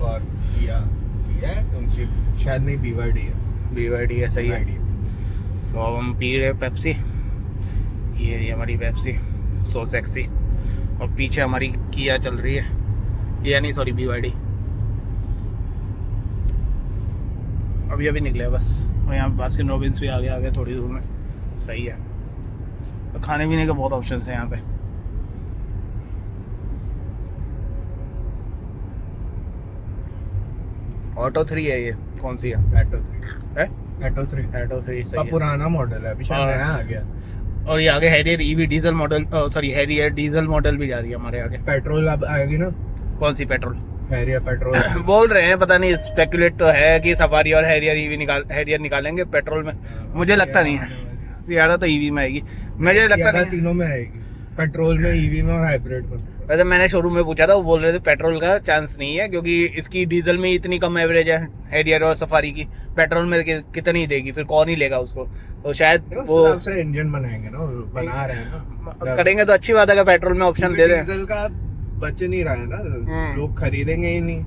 और किया है उनसे, शायद नहीं BYD है। BYD है, सही है। BYD। तो अब हम पी रहे पेप्सी, ये रही हमारी पेप्सी, सो सेक्सी। और पीछे हमारी किया चल रही है, किया नहीं सॉरी BYD। अभी निकले बस, और यहाँ बास्किन रॉबिन्स भी आगे थोड़ी दूर में, सही है। तो खाने पीने के बहुत ऑप्शंस हैं यहाँ पे। ऑटो 3 है ये, कौन सी है? एटो 3 है? एटो 3 ऑटो 3 सही है। पुराना मॉडल है, अभी शायद नया आ गया। और ये आगे Harrier EV diesel model, sorry Harrier diesel model भी जा रही है हमारे आगे। पेट्रोल अब आएगी ना? कौन सी पेट्रोल? हैरियर पेट्रोल बोल रहे हैं, पता नहीं, स्पेकुलेट तो है कि सफारी और हैरियर हैरियर निकालेंगे पेट्रोल में। मुझे लगता नहीं है, सियारा तो ईवी में आएगी, मुझे लगता नहीं। तीनों में आएगी, पेट्रोल में, ईवी में और हाइब्रिड में। वैसे मैंने शोरूम में पूछा था, वो बोल रहे थे पेट्रोल का चांस नहीं है, क्योंकि इसकी डीजल में इतनी कम एवरेज है हैरियर और सफारी की, पेट्रोल में कितनी देगी, फिर कौन ही लेगा उसको। तो शायद वो से इंजन बनाएंगे ना, बना रहे हैं ना, करेंगे तो अच्छी बात है, अगर पेट्रोल में ऑप्शन दे दें। डीजल का बच नहीं रहा है ना, लोग खरीदेंगे ही नहीं।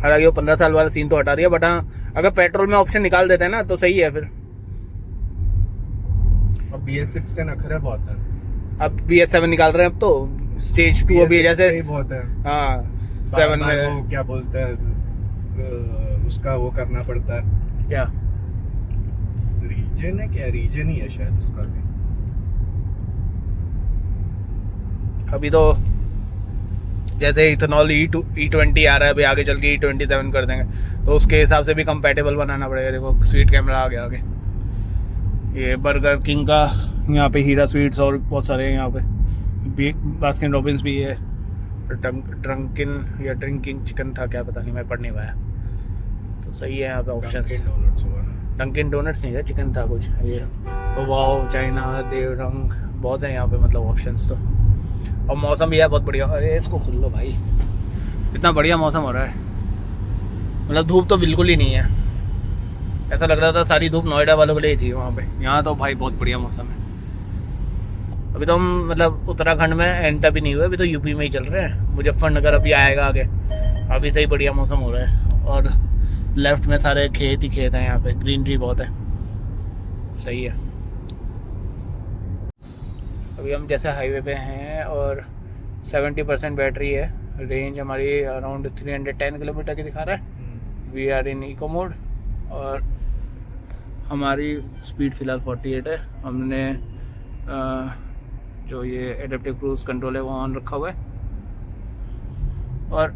हालांकि वो 15 साल वाला सीन तो हटा दिया, बट हाँ अगर पेट्रोल में ऑप्शन निकाल देते हैं ना तो सही है फिर। अब BS6 के नखरे बहुत है, अब BS7 निकाल रहे हैं, अब तो स्टेज 2 अभी जैसे बहुत है। हाँ 7 में वो क्या बोलते हैं उसका, वो करना पड़ता है क्या रीजन है, क्या रीजन ही है शायद उसका भी। अभी तो जैसे इथेनॉल E20 आ रहा है, अभी आगे चल के E27 कर देंगे, तो उसके हिसाब से भी कंपैटिबल बनाना पड़ेगा। देखो स्वीट कैमरा आ गया आगे, ये बर्गर किंग का यहाँ पे हीरा स्वीट्स और बहुत सारे हैं यहाँ पे, बास्किन रॉबिन्स भी है, ड्रंकिन या ड्रिंकिंग चिकन था क्या पता नहीं, मैं पढ़ नहीं पाया। तो सही है यहाँ पे ऑप्शन। डंकिन डोनट्स नहीं था, चिकन था कुछ ये। तो वाओ चाइना, देवरंग, बहुत है यहाँ पे मतलब ऑप्शंस तो। और मौसम भी है बहुत बढ़िया। अरे इसको खुल लो भाई, इतना बढ़िया मौसम हो रहा है, मतलब धूप तो बिल्कुल ही नहीं है, ऐसा लग रहा था सारी धूप नोएडा वालों के लिए थी वहाँ पे। यहाँ तो भाई बहुत बढ़िया मौसम है। अभी तो हम मतलब उत्तराखंड में एंटर भी नहीं हुए, अभी तो यूपी में ही चल रहे हैं। मुजफ्फरनगर अभी आएगा आगे, अभी सही बढ़िया मौसम हो रहा है। और लेफ्ट में सारे खेत ही खेत हैं, यहाँ पे ग्रीनरी बहुत है, सही है। अभी हम जैसे हाईवे पे हैं और 70% बैटरी है, रेंज हमारी अराउंड 310 किलोमीटर की दिखा रहा है। We are in eco mode और हमारी स्पीड फ़िलहाल 48 है। हमने जो ये एडेप्टिव क्रूज़ कंट्रोल है वो ऑन रखा हुआ है और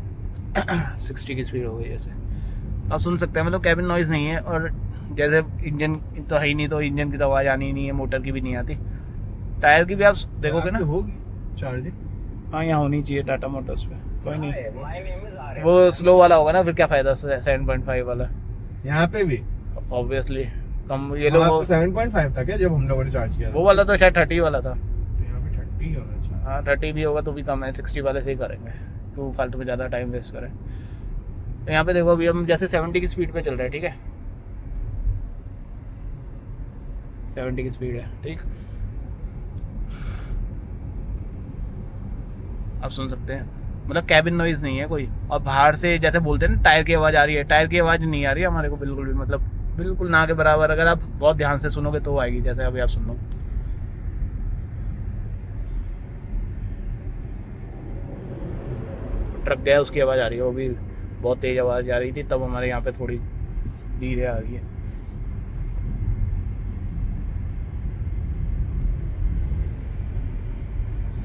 60 की स्पीड हो गई। जैसे आप सुन सकते हैं, मतलब कैबिन नॉइज़ नहीं है, और जैसे इंजन तो है ही नहीं, तो इंजन की तो आवाज़ आनी ही नहीं है, मोटर की भी नहीं आती। टायर की भी आप देखोगे ना, होगी चार्जिंग, हाँ यहाँ होनी चाहिए टाटा मोटर्स पे, कोई नहीं। वो स्लो वाला होगा ना, फिर क्या फ़ायदा 7.5 वाला। यहाँ पे भी ऑब्वियसली कम, ये लोग 7.5 था क्या जब हम लोगों ने चार्ज किया? वो वाला तो शायद 30 वाला था। यहाँ पे 30 होना चाहिए। हाँ 30 भी होगा तो भी कम है, 60 वाले से ही करेंगे, तो फालतू में ज़्यादा टाइम वेस्ट करें। तो यहाँ पे देखो अभी हम जैसे 70 की स्पीड पे चल रहे हैं, ठीक है, 70 की स्पीड है, ठीक। आप सुन सकते हैं, मतलब कैबिन नॉइज़ नहीं है कोई। और बाहर से जैसे बोलते हैं ना टायर की आवाज़ आ रही है, टायर की आवाज़ नहीं आ रही है हमारे को बिल्कुल भी, मतलब बिल्कुल ना के बराबर। अगर आप बहुत ध्यान से सुनोगे तो आएगी, जैसे अभी आप सुन लो। ट्रक गया उसकी आवाज़ आ रही है, वो भी बहुत तेज़ आवाज़ आ रही थी, तब हमारे यहाँ पे थोड़ी धीरे आ रही है।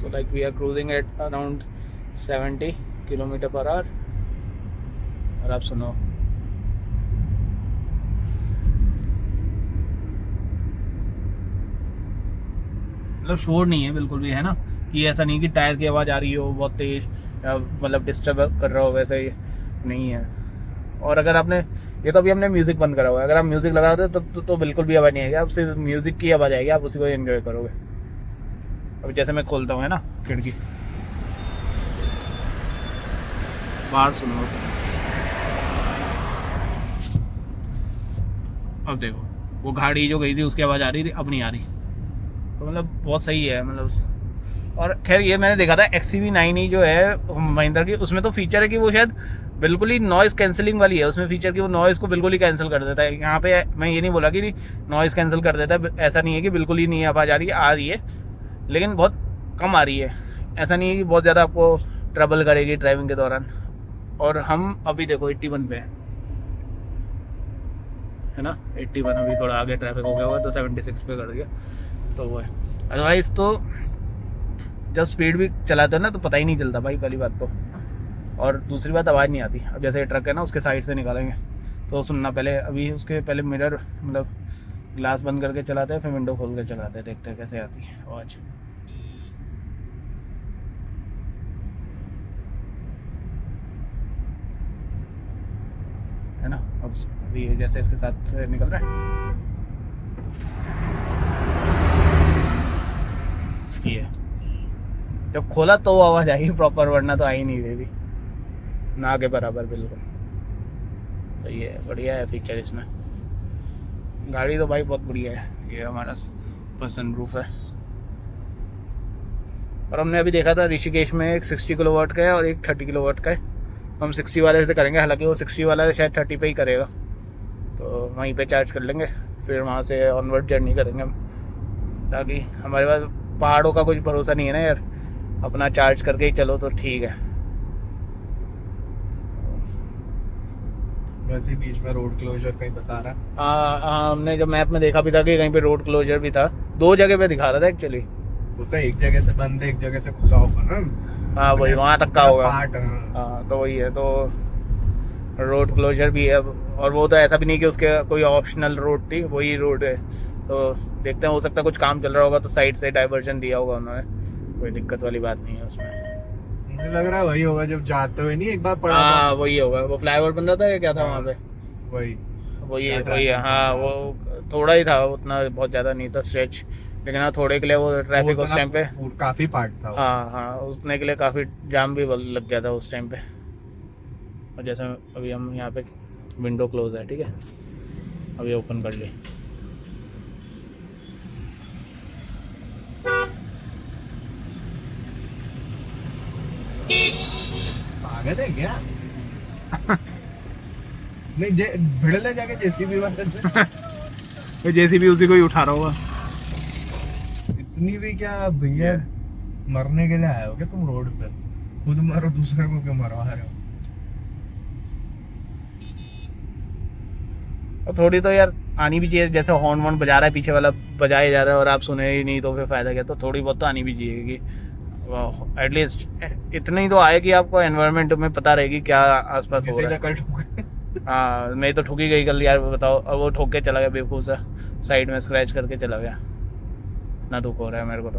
तो like we are cruising at around 70 kilometre per hour. और आप सुनो, मतलब शोर नहीं है बिल्कुल भी, है ना, कि ऐसा नहीं कि टायर की आवाज़ आ रही हो बहुत तेज़, मतलब डिस्टर्ब कर रहा हो, वैसे ही नहीं है। और अगर आपने ये तो अभी हमने म्यूज़िक बंद करा हुआ है, अगर आप म्यूज़िक लगा दो तो बिल्कुल भी आवाज़ नहीं आएगी, आप सिर्फ म्यूज़िक की आवाज़ आएगी, आप उसी को एंजॉय करोगे। अभी जैसे मैं खोलता हूँ, है ना, खिड़की, बाहर सुनो, अब देखो वो गाड़ी जो गई थी उसकी आवाज़ आ रही थी, अब नहीं आ रही। तो मतलब बहुत सही है मतलब। और खैर ये मैंने देखा था XCV 9e जो है महिंद्रा की, उसमें तो फीचर है कि वो शायद बिल्कुल ही नॉइज़ कैंसिलिंग वाली है उसमें फीचर की, वो नॉइज़ को बिल्कुल ही कैंसिल कर देता है। यहाँ पे मैं ये नहीं बोला कि नॉइज़ कैंसिल कर देता है, ऐसा नहीं है कि बिल्कुल ही नहीं आवाज़ आ रही है, लेकिन बहुत कम आ रही है। ऐसा नहीं है कि बहुत ज़्यादा आपको ट्रबल करेगी ड्राइविंग के दौरान। और हम अभी देखो 81 पे है ना, 81, अभी थोड़ा आगे ट्रैफिक हो गया होगा तो 76 पे कर दिया, तो वो है। अदरवाइज़ तो जब स्पीड भी चलाते हैं ना तो पता ही नहीं चलता भाई, पहली बात तो। और दूसरी बात, आवाज़ नहीं आती। अब जैसे ट्रक है ना, उसके साइड से निकालेंगे तो सुनना, पहले अभी उसके पहले मिरर मतलब ग्लास बंद करके चलाते हैं, फिर विंडो खोल के चलाते हैं, देखते हैं कैसे आती है आवाज़। है ना, अब अभी जैसे इसके साथ से निकल रहा है ये, जब खोला तो आवाज़ आई प्रॉपर, वरना तो आ ही नहीं रही थी, ना के बराबर बिल्कुल। तो ये बढ़िया है फीचर इसमें। गाड़ी तो भाई बहुत बढ़िया है। ये हमारा ऊपर सनरूफ है। और हमने अभी देखा था ऋषिकेश में एक 60 किलोवाट का है और एक 30 किलोवाट का है। तो हम 60 वाले से करेंगे, हालांकि वो 60 वाला शायद 30 पे ही करेगा, तो वहीं पे चार्ज कर लेंगे, फिर वहाँ से ऑनवर्ड जर्नी करेंगे हम, ताकि हमारे पास पहाड़ों का कुछ भरोसा नहीं है ना यार, अपना चार्ज करके ही चलो तो ठीक है। वैसे बीच में रोड क्लोजर कहीं बता रहा। हाँ, हमने जब मैप में देखा भी था कि कहीं पे रोड क्लोजर भी था, 2 जगह पे दिखा रहा था एक्चुअली। वो तो एक जगह से बंद है, एक जगह से खुला होगा ना। हाँ वही, वहाँ तक का होगा। पार्ट, हाँ तो वही है, तो रोड क्लोजर भी है। और वो तो ऐसा भी नहीं कि उसके कोई ऑप्शनल रोड थी, वही रोड है। तो देखते हैं, हो सकता है कुछ काम चल रहा होगा तो साइड से डाइवर्जन दिया होगा उन्होंने, कोई दिक्कत वाली बात नहीं है उसमें। मुझे लग रहा है वही होगा जब जाते हुए नहीं एक बार पड़ा हाँ था। वही होगा, वो फ्लाईओवर बन रहा था या क्या था वहाँ पे, वही वही है। हाँ वो थोड़ा ही था, उतना बहुत ज़्यादा नहीं था स्ट्रेच, लेकिन हाँ थोड़े के लिए वो ट्रैफिक उस टाइम पे काफी पार्ट था। हाँ हाँ, उतने के लिए काफ़ी जाम भी लग गया था उस टाइम पे। और जैसे अभी हम यहाँ पे विंडो क्लोज है, ठीक है, अभी ओपन कर ली। आगे थे क्या? नहीं भिड़ले जाके जेसीबी वाले थे। जेसीबी उसी को ही उठा रहा होगा। इतनी भी क्या भैया, मरने के लिए आए हो क्या तुम रोड पे? खुद मरो, दूसरे को क्यों मरवा रहे हो? और थोड़ी तो यार आनी भी चाहिए, जैसे हॉर्न वॉर्न बजा रहा है पीछे वाला, बजाए जा रहा है और आप सुने ही नहीं तो फिर फायदा क्या। तो थोड़ी बहुत तो आनी भी चाहिए कि एटलीस्ट इतनी तो आए कि आपको एनवायरनमेंट में पता रहेगी क्या आसपास हो रहा है। हाँ मैं तो ठुकी गई कल यार, बताओ। अब वो ठोक के चला गया बेवकूफ़ सा, साइड में स्क्रैच करके चला गया। इतना दुख हो रहा है मेरे को तो।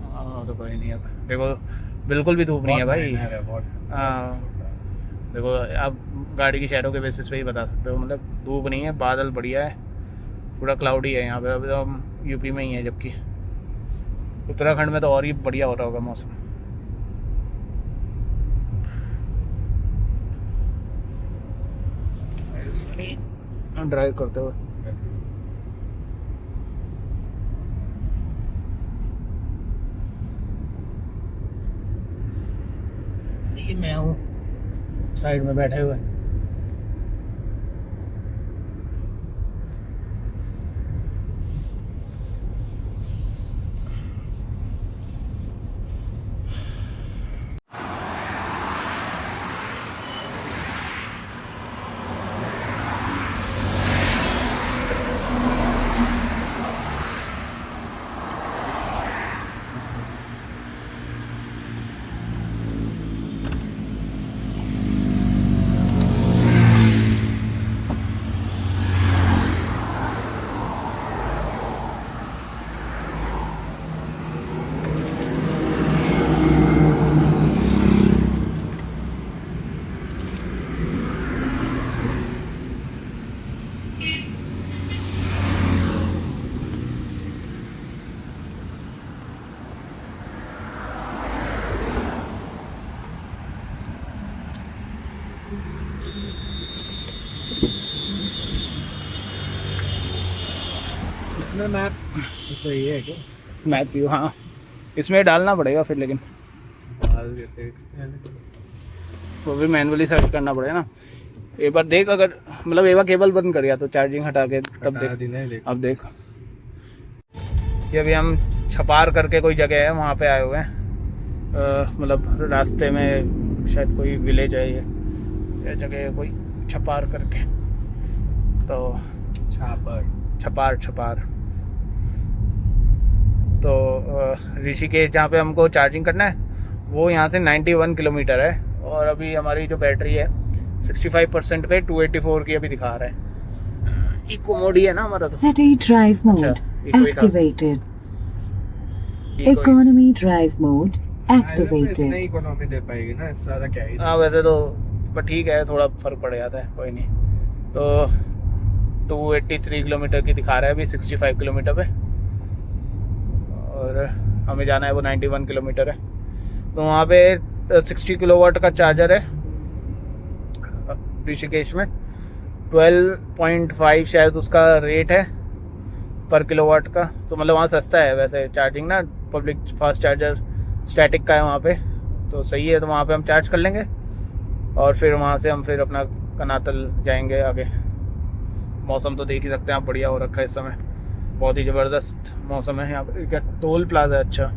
हाँ तो कोई नहीं, अब देखो बिल्कुल भी धूप नहीं है भाई। हाँ देखो, आप गाड़ी की शैडो के बेसिस पे ही बता सकते हो, मतलब धूप नहीं है, बादल बढ़िया है, पूरा क्लाउडी है यहाँ पे। अभी तो हम यूपी में ही हैं, जबकि उत्तराखंड में तो और ही बढ़िया हो रहा होगा मौसम। ड्राइव करते हुए ये मैं हूँ साइड में बैठे हुए। इसमें मैप सही है क्या? मैप व्यू, हाँ इसमें डालना पड़ेगा फिर, लेकिन डाल देते हैं। वो भी मैनुअली सर्च करना पड़ेगा ना। एक बार देख, अगर मतलब एक बार केबल बंद कर गया तो चार्जिंग हटा के तब देख। अब देख, ये अभी हम छपार करके कोई जगह है वहाँ पे आए हुए हैं। मतलब रास्ते में शायद कोई विलेज है, ये जगह है कोई छपार करके। तो छपार तो ऋषिकेश जहाँ पे हमको चार्जिंग करना है वो यहाँ से 91 किलोमीटर है, और अभी हमारी जो बैटरी है 65% पे 284 की अभी दिखा रहा है। इको मोड ही है ना हमारा, तो City drive mode इको ही था। activated. Eco he. Economy drive mode activated. Economy they पाएगी ना, सारा क्या ही। हाँ वैसे तो पर ठीक है, थोड़ा फर्क पड़ जाता है, कोई नहीं। तो 283 किलोमीटर की दिखा रहा है अभी 65 किलोमीटर पे, और हमें जाना है वो 91 किलोमीटर है। तो वहाँ पे 60 किलोवाट का चार्जर है ऋषिकेश में। 12.5 शायद उसका रेट है पर किलोवाट का, तो मतलब वहाँ सस्ता है वैसे चार्जिंग ना। पब्लिक फास्ट चार्जर स्टैटिक का है वहाँ पे, तो सही है। तो वहाँ पे हम चार्ज कर लेंगे और फिर वहाँ से हम फिर अपना कनातल जाएंगे आगे। मौसम तो देख ही सकते हैं आप, बढ़िया हो रखा है इस समय, बहुत ही ज़बरदस्त मौसम है यहाँ पे। क्या टोल प्लाजा है, अच्छा।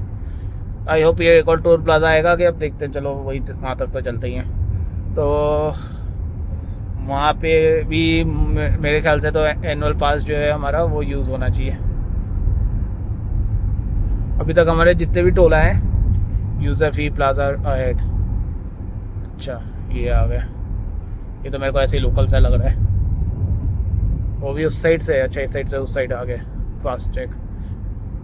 आई होप ये एक और टोल प्लाजा आएगा कि अब देखते हैं, चलो वही वहाँ तक तो चलते ही हैं। तो वहाँ पे भी मेरे ख्याल से तो एनुअल पास जो है हमारा वो यूज़ होना चाहिए। अभी तक हमारे जितने भी टोल आए यूज़र फी प्लाजा अहेड। अच्छा ये आ गया, ये तो मेरे को ऐसे ही लोकल सा लग रहा है। वो भी उस साइड से, अच्छा इस साइड से उस साइड आ गए। फास्ट टैग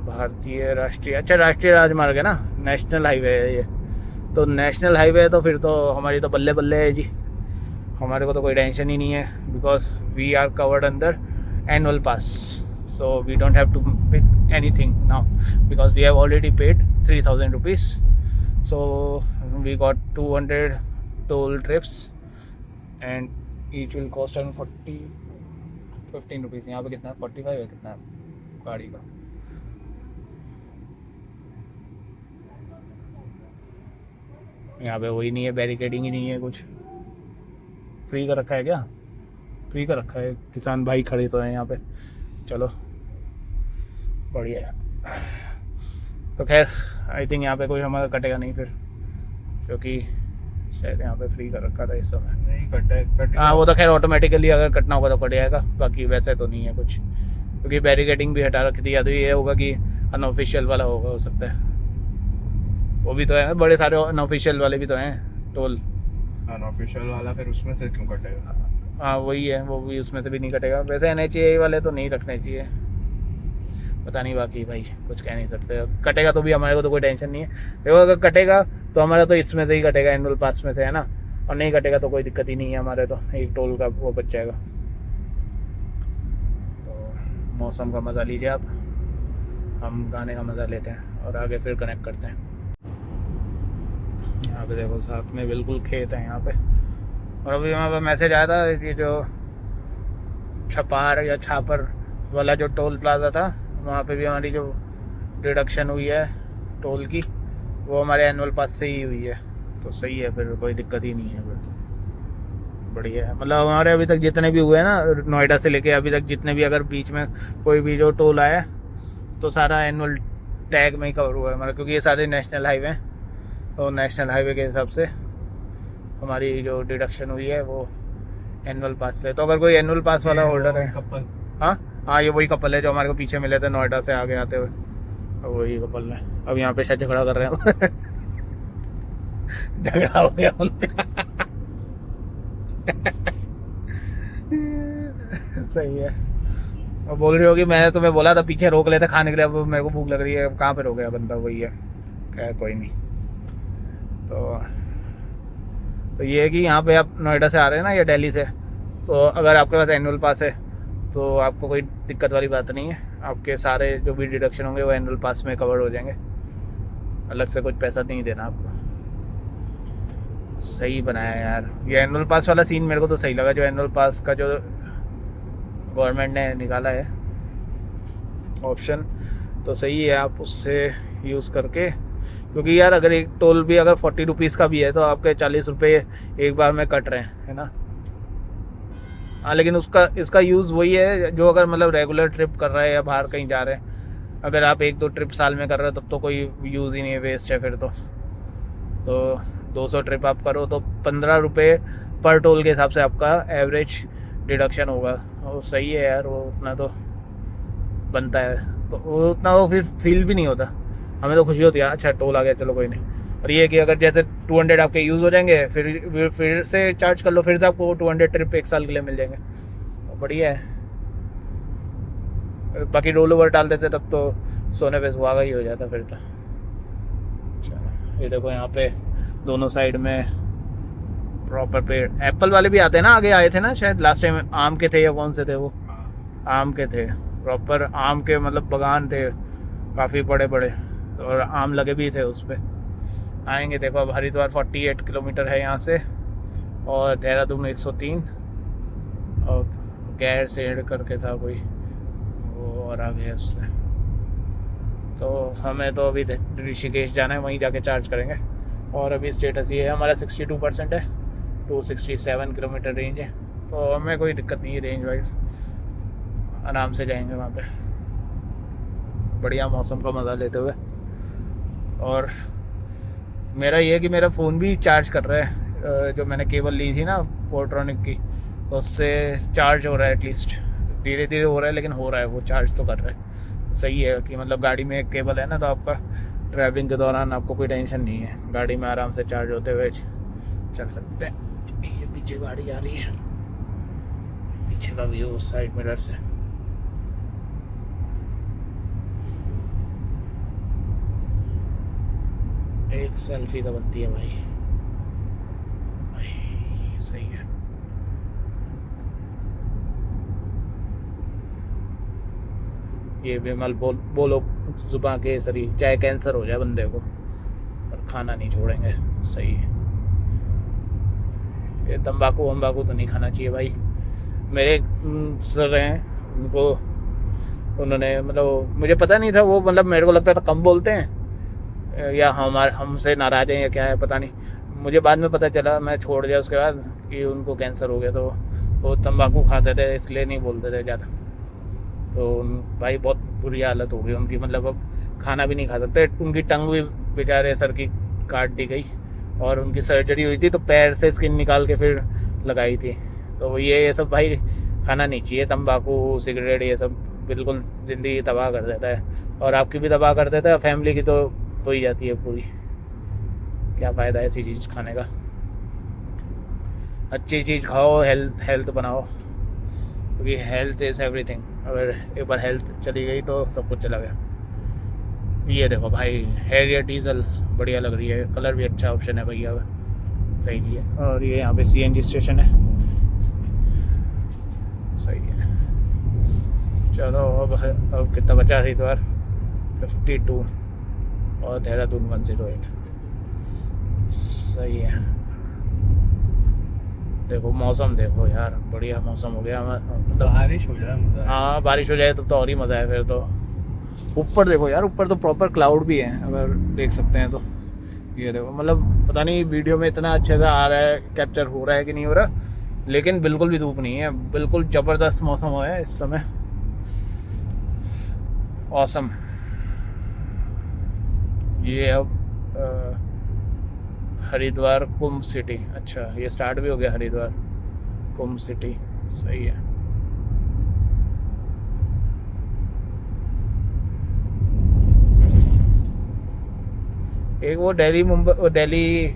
भारतीय राष्ट्रीय, अच्छा राष्ट्रीय राजमार्ग है ना, नेशनल हाईवे है ये। तो नेशनल हाईवे है तो फिर तो हमारी तो बल्ले बल्ले है जी, हमारे को तो कोई टेंशन ही नहीं है, because we are covered under annual pass. So we don't have to pay anything now because we have already paid 3000 rupees. So we got 200 toll trips and each will cost around 15 rupees. यहाँ पे कितना है, 45 है कितना है गाड़ी का। यहाँ पे वही नहीं है, बैरिकेडिंग ही नहीं है, कुछ फ्री का रखा है क्या? फ्री का रखा है, किसान भाई खड़े तो हैं यहाँ पे। चलो बढ़िया है। तो खैर आई थिंक यहाँ पे कोई हमारा कटेगा नहीं फिर, क्योंकि शायद यहाँ पे फ्री का रखा था इस समय। नहीं कटेगा। हाँ वो तो खैर ऑटोमेटिकली अगर कटना होगा तो कट जाएगा, बाकी वैसे तो नहीं है कुछ, क्योंकि बैरिकेडिंग भी हटा रखी थी। या तो ये होगा कि अनऑफिशियल वाला होगा, हो सकता है। वो भी तो है, बड़े सारे अनऑफिशियल वाले भी तो हैं टोल। अनऑफिशियल वाला फिर उसमें से क्यों कटेगा? हाँ वही है, वो भी उसमें से भी नहीं कटेगा। वैसे NHAI वाले तो नहीं रखने चाहिए, पता नहीं, बाकी भाई कुछ कह नहीं सकते। कटेगा तो भी हमारे को तो कोई टेंशन नहीं है। देखो अगर कटेगा तो हमारा तो इसमें से ही कटेगा, एनुअल पास में से, है ना। और नहीं कटेगा तो कोई दिक्कत ही नहीं है हमारे, तो एक टोल का वो बच जाएगा। तो मौसम का मज़ा लीजिए आप, हम गाने का मज़ा लेते हैं और आगे फिर कनेक्ट करते हैं। यहाँ पे देखो साथ में बिल्कुल खेत है यहाँ पे। और अभी वहाँ पर मैसेज आया था कि जो छपार या छापर वाला जो टोल प्लाजा था, वहाँ पे भी हमारी जो डिडक्शन हुई है टोल की, वो हमारे एनुअल पास से ही हुई है। तो सही है, फिर कोई दिक्कत ही नहीं है, फिर बढ़िया है। मतलब हमारे अभी तक जितने भी हुए ना, नोएडा से लेके अभी तक जितने भी, अगर बीच में कोई भी जो टोल आया तो सारा एनुअल टैग में ही कवर हुआ है हमारा, क्योंकि ये सारे नेशनल हाईवे हैं। तो नेशनल हाईवे के हिसाब से हमारी जो डिडक्शन हुई है वो एनुअल पास से। तो अगर कोई एनुअल पास वाला होल्डर है, हाँ ये वही कपल है जो हमारे को पीछे मिले थे नोएडा से आगे आते हुए, वही कपल है। अब यहाँ पे शायद झगड़ा कर रहे हैं झगड़ा हो गया उनका सही है। और बोल रही होगी मैंने तुम्हें बोला था पीछे रोक लेते खाने के लिए, अब मेरे को भूख लग रही है। कहाँ पे रोक गया बंदा, वही है। खैर कोई नहीं। तो ये है कि यहाँ पे आप नोएडा से आ रहे हैं ना या दिल्ली से, तो अगर आपके पास एनुअल पास है तो आपको कोई दिक्कत वाली बात नहीं है। आपके सारे जो भी डिडक्शन होंगे वो एनुअल पास में कवर हो जाएंगे, अलग से कुछ पैसा नहीं देना आपको। सही बनाया यार ये एनुअल पास वाला सीन, मेरे को तो सही लगा। जो एनुअल पास का जो गवर्नमेंट ने निकाला है ऑप्शन, तो सही है। आप उससे यूज़ करके क्योंकि यार अगर एक टोल भी अगर 40 रुपीज़ का भी है तो आपके 40 रुपये एक बार में कट रहे हैं, है ना। हाँ, लेकिन इसका यूज़ वही है जो अगर मतलब रेगुलर ट्रिप कर रहे हैं या बाहर कहीं जा रहे हैं। अगर आप 1-2 ट्रिप साल में कर रहे हो तब तो कोई यूज़ ही नहीं है, वेस्ट है फिर तो 200 ट्रिप आप करो तो 15 रुपये पर टोल के हिसाब से आपका एवरेज डिडक्शन होगा। वो सही है यार, वो उतना तो बनता है, तो वो उतना वो फिर फील भी नहीं होता। हमें तो खुशी होती है अच्छा टोल आ गया चलो कोई नहीं। और ये कि अगर जैसे 200 आपके यूज़ हो जाएंगे फिर से चार्ज कर लो, फिर से आपको 200 ट्रिप एक साल के लिए मिल जाएंगे, तो बढ़िया है। बाकी रोल ओवर डाल देते तब तो सोने पे सुहागा ही हो जाता फिर तो। चलो ये देखो यहाँ पे दोनों साइड में प्रॉपर पेड़, एप्पल वाले भी आते हैं ना, आगे आए थे ना शायद लास्ट टाइम, आम के थे या कौन से थे वो, आम के थे, प्रॉपर आम के मतलब बागान थे काफ़ी बड़े बड़े, और आम लगे भी थे उस पर। आएंगे देखो अब हरिद्वार 48 किलोमीटर है यहाँ से, और देहरादून 103, और गैर सेड करके था कोई वो और आगे उससे। तो हमें तो अभी ऋषिकेश जाना है, वहीं जाके चार्ज करेंगे। और अभी स्टेटस ये है हमारा 62% है, 267 किलोमीटर रेंज है, तो हमें कोई दिक्कत नहीं है रेंज वाइज, आराम से जाएंगे वहाँ पे बढ़िया मौसम का मज़ा लेते हुए। और मेरा ये है कि मेरा फ़ोन भी चार्ज कर रहा है, जो मैंने केबल ली थी ना पोर्ट्रॉनिक की, उससे चार्ज हो रहा है, एटलीस्ट धीरे धीरे हो रहा है लेकिन हो रहा है, वो चार्ज तो कर रहा है। सही है कि मतलब गाड़ी में एक केबल है ना, तो आपका ट्रैवलिंग के दौरान आपको कोई टेंशन नहीं है, गाड़ी में आराम से चार्ज होते हुए चल सकते हैं। ये पीछे गाड़ी आ रही है, पीछे का व्यू उस साइड मिरर से। एक सेल्फी तो बनती है भाई, सही है। ये विमल बोलो जुबान के सरी, चाहे कैंसर हो जाए बंदे को पर खाना नहीं छोड़ेंगे, सही है। ये तंबाकू वम्बाकू तो नहीं खाना चाहिए भाई। मेरे सर हैं उनको, उन्होंने मतलब मुझे पता नहीं था, वो मतलब मेरे को लगता था कम बोलते हैं या हमसे नाराज़ हैं या क्या है पता नहीं, मुझे बाद में पता चला, मैं छोड़ दिया उसके बाद, कि उनको कैंसर हो गया। तो वो तंबाकू खाते थे इसलिए नहीं बोलते थे ज़्यादा। तो भाई बहुत बुरी हालत हो गई उनकी, मतलब अब खाना भी नहीं खा सकते। उनकी टंग भी बेचारे सर की काट दी गई, और उनकी सर्जरी हुई थी तो पैर से स्किन निकाल के फिर लगाई थी। तो ये सब भाई खाना नहीं चाहिए, तंबाकू सिगरेट ये सब बिल्कुल ज़िंदगी तबाह कर देता है, और आपकी भी तबाह कर देता है, फैमिली की तो हो ही जाती है पूरी। क्या फ़ायदा है ऐसी चीज़ खाने का। अच्छी चीज़ खाओ, हेल्थ बनाओ, क्योंकि हेल्थ इज़ एवरीथिंग। अगर एक बार हेल्थ चली गई तो सब कुछ चला गया। ये देखो भाई हैरियर डीजल बढ़िया लग रही है, कलर भी अच्छा ऑप्शन है भैया, सही है। और ये यहाँ पे CNG स्टेशन है, सही है। चलो अब कितना बचा हरिद्वार 52 और देहरादून 108, सही है। देखो मौसम देखो यार, बढ़िया मौसम हो गया, मतलब बारिश हो जाए मजा है। हाँ बारिश हो जाए तो और ही मज़ा है फिर तो। ऊपर देखो यार, ऊपर तो प्रॉपर क्लाउड भी है, अगर देख सकते हैं तो। ये देखो मतलब पता नहीं वीडियो में इतना अच्छे से आ रहा है, कैप्चर हो रहा है कि नहीं हो रहा, लेकिन बिल्कुल भी धूप नहीं है, बिल्कुल ज़बरदस्त मौसम हो है इस समय, ऑसम। ये अब हरिद्वार कुंभ सिटी, अच्छा ये स्टार्ट भी हो गया हरिद्वार कुंभ सिटी, सही है। एक वो दिल्ली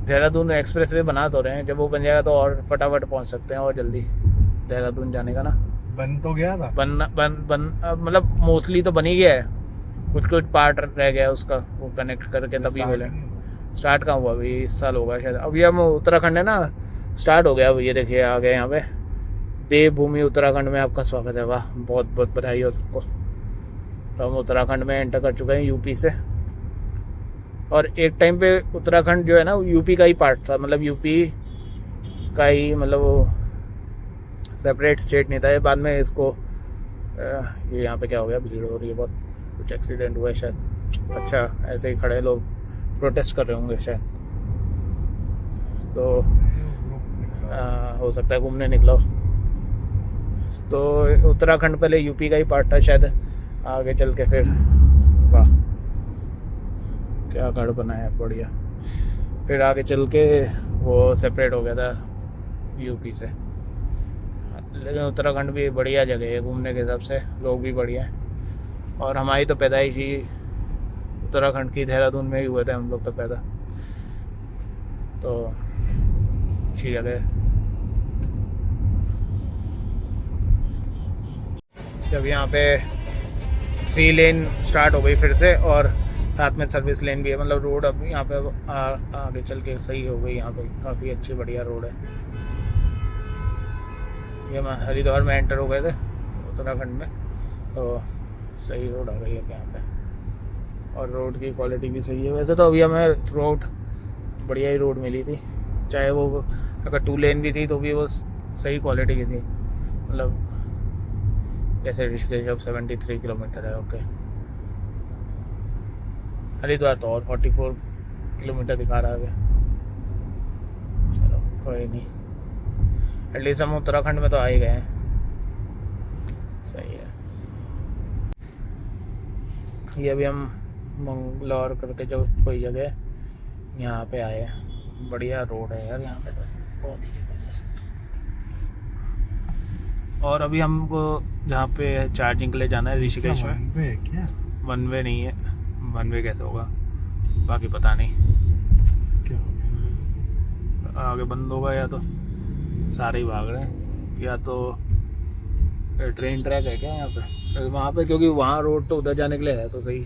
देहरादून एक्सप्रेस वे बना तो रहे हैं, जब वो बन जाएगा तो और फटाफट पहुंच सकते हैं और जल्दी देहरादून जाने का ना। बन तो गया था, मतलब मोस्टली तो बन ही गया है, कुछ पार्ट रह गया है उसका, वो कनेक्ट करके तभी मिले। स्टार्ट कहाँ हुआ अभी, इस साल होगा शायद। अभी हम उत्तराखंड है ना, स्टार्ट हो गया अब। ये देखिए आ गए यहाँ पे, देवभूमि उत्तराखंड में आपका स्वागत है। वाह बहुत बहुत बधाई हो सबको। तो हम उत्तराखंड में एंटर कर चुके हैं यूपी से, और एक टाइम पे उत्तराखंड जो है ना यूपी का ही पार्ट था, मतलब यूपी का ही, मतलब वो सेपरेट स्टेट नहीं था। ये बाद में इसको ये यहाँ पे क्या हो गया, भीड़ हो रही है बहुत, कुछ एक्सीडेंट हुआ है शायद। अच्छा ऐसे ही खड़े लोग प्रोटेस्ट कर रहे होंगे शायद, तो हो सकता है घूमने निकला हो। तो उत्तराखंड पहले यूपी का ही पार्ट था शायद, आगे चल के फिर वाह क्या गढ़ बनाया है बढ़िया, फिर आगे चल के वो सेपरेट हो गया था यूपी से। लेकिन उत्तराखंड भी बढ़िया जगह है घूमने के हिसाब से, लोग भी बढ़िया हैं। और हमारी तो पैदाइश ही उत्तराखंड की देहरादून में ही हुए थे हम लोग तो पैदा, तो अच्छी जगह है। जब यहाँ पे 3 लेन स्टार्ट हो गई फिर से, और साथ में सर्विस लेन भी है, मतलब रोड अब यहाँ पे आगे चल के सही हो गई। यहाँ पे काफ़ी अच्छी बढ़िया रोड है। ये हम हरिद्वार में एंटर हो गए थे उत्तराखंड में, तो सही रोड आ गई है यहाँ पे, और रोड की क्वालिटी भी सही है। वैसे तो अभी हमें थ्रू आउट बढ़िया ही रोड मिली थी, चाहे वो अगर 2 लेन भी थी तो भी वो सही क्वालिटी की थी। मतलब जैसे ऋषिकेश अब 73 किलोमीटर है, ओके, हरिद्वार तो और 44 किलोमीटर दिखा रहा है। चलो कोई नहीं, एटलीस्ट हम उत्तराखंड में तो आ ही गए हैं, सही है। ये अभी हम मंगलौर करके जो कोई जगह है यहाँ पे आए हैं। बढ़िया रोड है यार यहाँ पे तो, बहुत ही जबरदस्त। और अभी हमको जहाँ पे चार्जिंग के लिए जाना है ऋषिकेश में, क्या 1 वे नहीं है, 1 वे कैसे होगा बाकी पता नहीं, क्या हो गया? आगे बंद होगा या तो सारे ही भाग रहे हैं, या तो ट्रेन ट्रैक है क्या यहाँ पे वहाँ पे, क्योंकि वहाँ रोड तो उधर जाने के लिए है तो सही।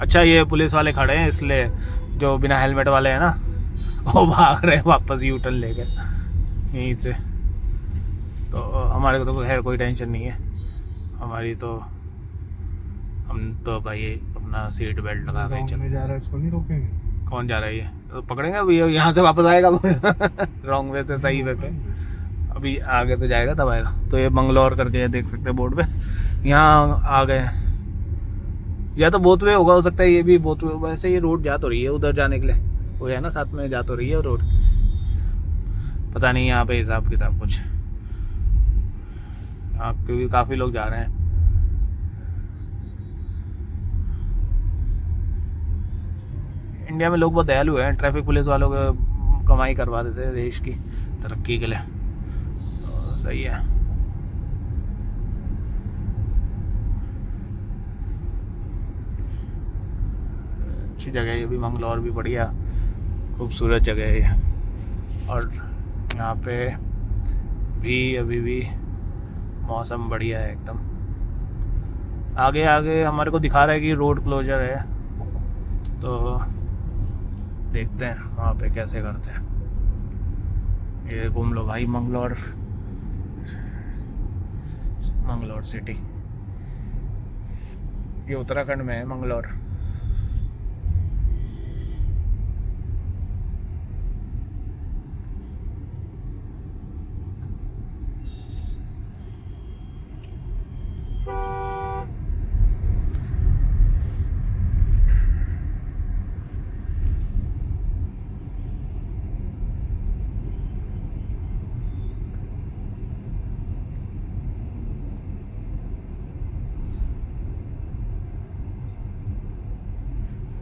अच्छा ये पुलिस वाले खड़े हैं इसलिए, जो बिना हेलमेट वाले हैं ना वो भाग रहे हैं वापस यू टर्न लेके यहीं से। तो हमारे को तो खैर कोई टेंशन नहीं है हमारी, तो हम तो भाई अपना सीट बेल्ट लगा के चल। जा रहा है, इसको नहीं रोकेंगे? कौन जा रहा है ये, तो पकड़ेंगे अभी, यहाँ से वापस आएगा रॉन्ग वे से सही वे पे, अभी आगे तो जाएगा तब आएगा। तो ये मंगलौर करके देख सकते हैं बोर्ड पे, यहाँ आ गए। या तो बोथ वे होगा, हो सकता है ये भी बोथ वे। वैसे ये रोड जा तो रही है उधर जाने के लिए, वो है ना साथ में जा तो रही है रोड, पता नहीं यहाँ पे हिसाब किताब कुछ, क्योंकि काफ़ी लोग जा रहे हैं। इंडिया में लोग बहुत दयालु हैं, ट्रैफिक पुलिस वालों को कमाई करवा देते हैं देश की तरक्की के लिए, तो सही है। अच्छी जगह है ये भी, मंगलौर भी बढ़िया खूबसूरत जगह है ये। और यहाँ पे भी अभी भी मौसम बढ़िया है एकदम। आगे आगे हमारे को दिखा रहा है कि रोड क्लोजर है, तो देखते हैं वहाँ पे कैसे करते हैं। ये घूम लो भाई मंगलौर सिटी, ये उत्तराखंड में है मंगलौर।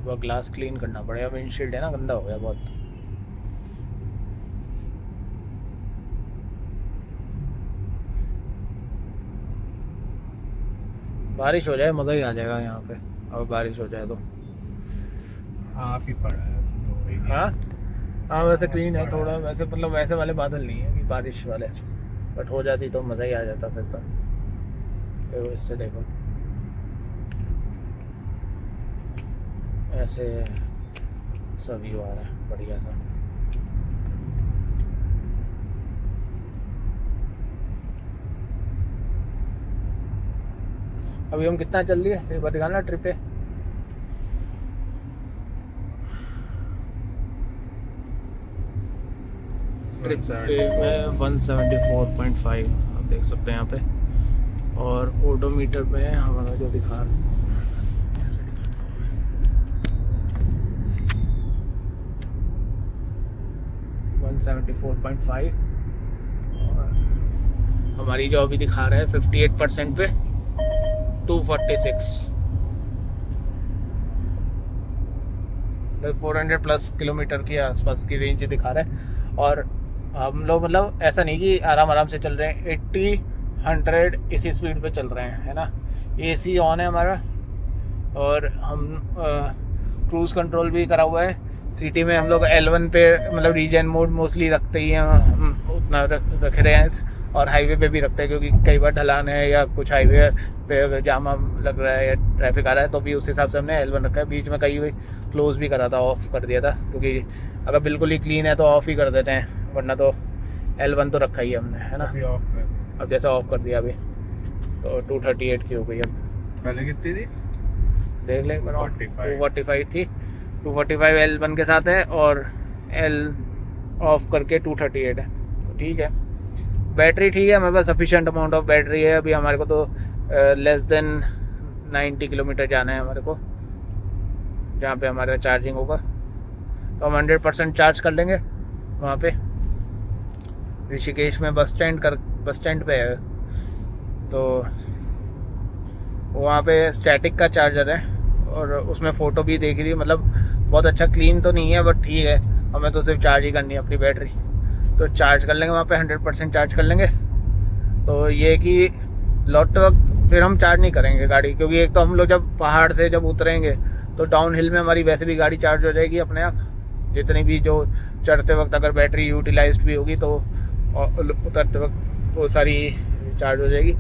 वो ग्लास क्लीन करना पड़ेगा, विंडशील्ड है ना गंदा हो गया बहुत। बारिश हो जाए मज़ा ही आ जाएगा यहाँ पे, और बारिश हो जाए तो हाफ ही पड़ा है ऐसे तो भाई। हाँ हाँ वैसे क्लीन है थोड़ा, वैसे मतलब वैसे वाले बादल नहीं है कि बारिश वाले, बट हो जाती तो मज़ा ही आ जाता फिर तो इससे देखो ऐसे सब व्यू आ रहा है बढ़िया सा। अभी हम कितना चल लिए एक बार दिखाना ट्रिप पे। ट्रिप पे में 174.5 आप देख सकते हैं यहाँ पे, और ओडोमीटर पे हमारा जो दिखा 74.5 और हमारी जो अभी दिखा रहा है 58% पे 246, 400 प्लस किलोमीटर के आसपास की रेंज दिखा रहा है। और हम लोग मतलब ऐसा नहीं कि आराम आराम से चल रहे हैं, 80-100 इसी स्पीड पे चल रहे हैं, है ना। एसी ऑन है हमारा और हम क्रूज़ कंट्रोल भी करा हुआ है। सिटी में हम लोग L1 पे मतलब रीजन मोड मोस्टली रखते ही हैं, हम उतना रख रहे हैं। और हाईवे पे भी रखते हैं क्योंकि कई बार ढलान है या कुछ हाईवे पे अगर जाम लग रहा है या ट्रैफिक आ रहा है तो भी उस हिसाब से हमने L1 रखा है। बीच में कई क्लोज भी करा था, ऑफ कर दिया था, क्योंकि अगर बिल्कुल ही क्लीन है तो ऑफ ही कर देते हैं, वरना तो L1 तो रखा ही है हमने, है ना। अभी ऑफ कर दिया। अब जैसा ऑफ कर दिया अभी तो 238 की हो गई। अब पहले कितनी थी? देख ले, 245 245 थी। 245 L1 के साथ है और L ऑफ करके 238 है, तो ठीक है। बैटरी ठीक है, हमारे पास सफिशिएंट अमाउंट ऑफ बैटरी है। अभी हमारे को तो लेस देन 90 किलोमीटर जाना है हमारे को, जहाँ पे हमारा चार्जिंग होगा। तो हम 100% चार्ज कर लेंगे वहाँ पे ऋषिकेश में। बस स्टैंड पे है, तो वहाँ पे स्टैटिक का चार्जर है और उसमें फ़ोटो भी देख रही, मतलब बहुत अच्छा, क्लीन तो नहीं है बट ठीक है। हमें तो सिर्फ चार्ज ही करनी है अपनी बैटरी, तो चार्ज कर लेंगे वहाँ पे, 100% चार्ज कर लेंगे। तो ये कि लौटते वक्त फिर हम चार्ज नहीं करेंगे गाड़ी, क्योंकि एक तो हम लोग जब पहाड़ से जब उतरेंगे तो डाउन हिल में हमारी वैसे भी गाड़ी चार्ज हो जाएगी अपने आप। जितनी भी जो चढ़ते वक्त अगर बैटरी यूटिलाइज्ड भी होगी तो उतरते वक्त वो सारी चार्ज हो जाएगी।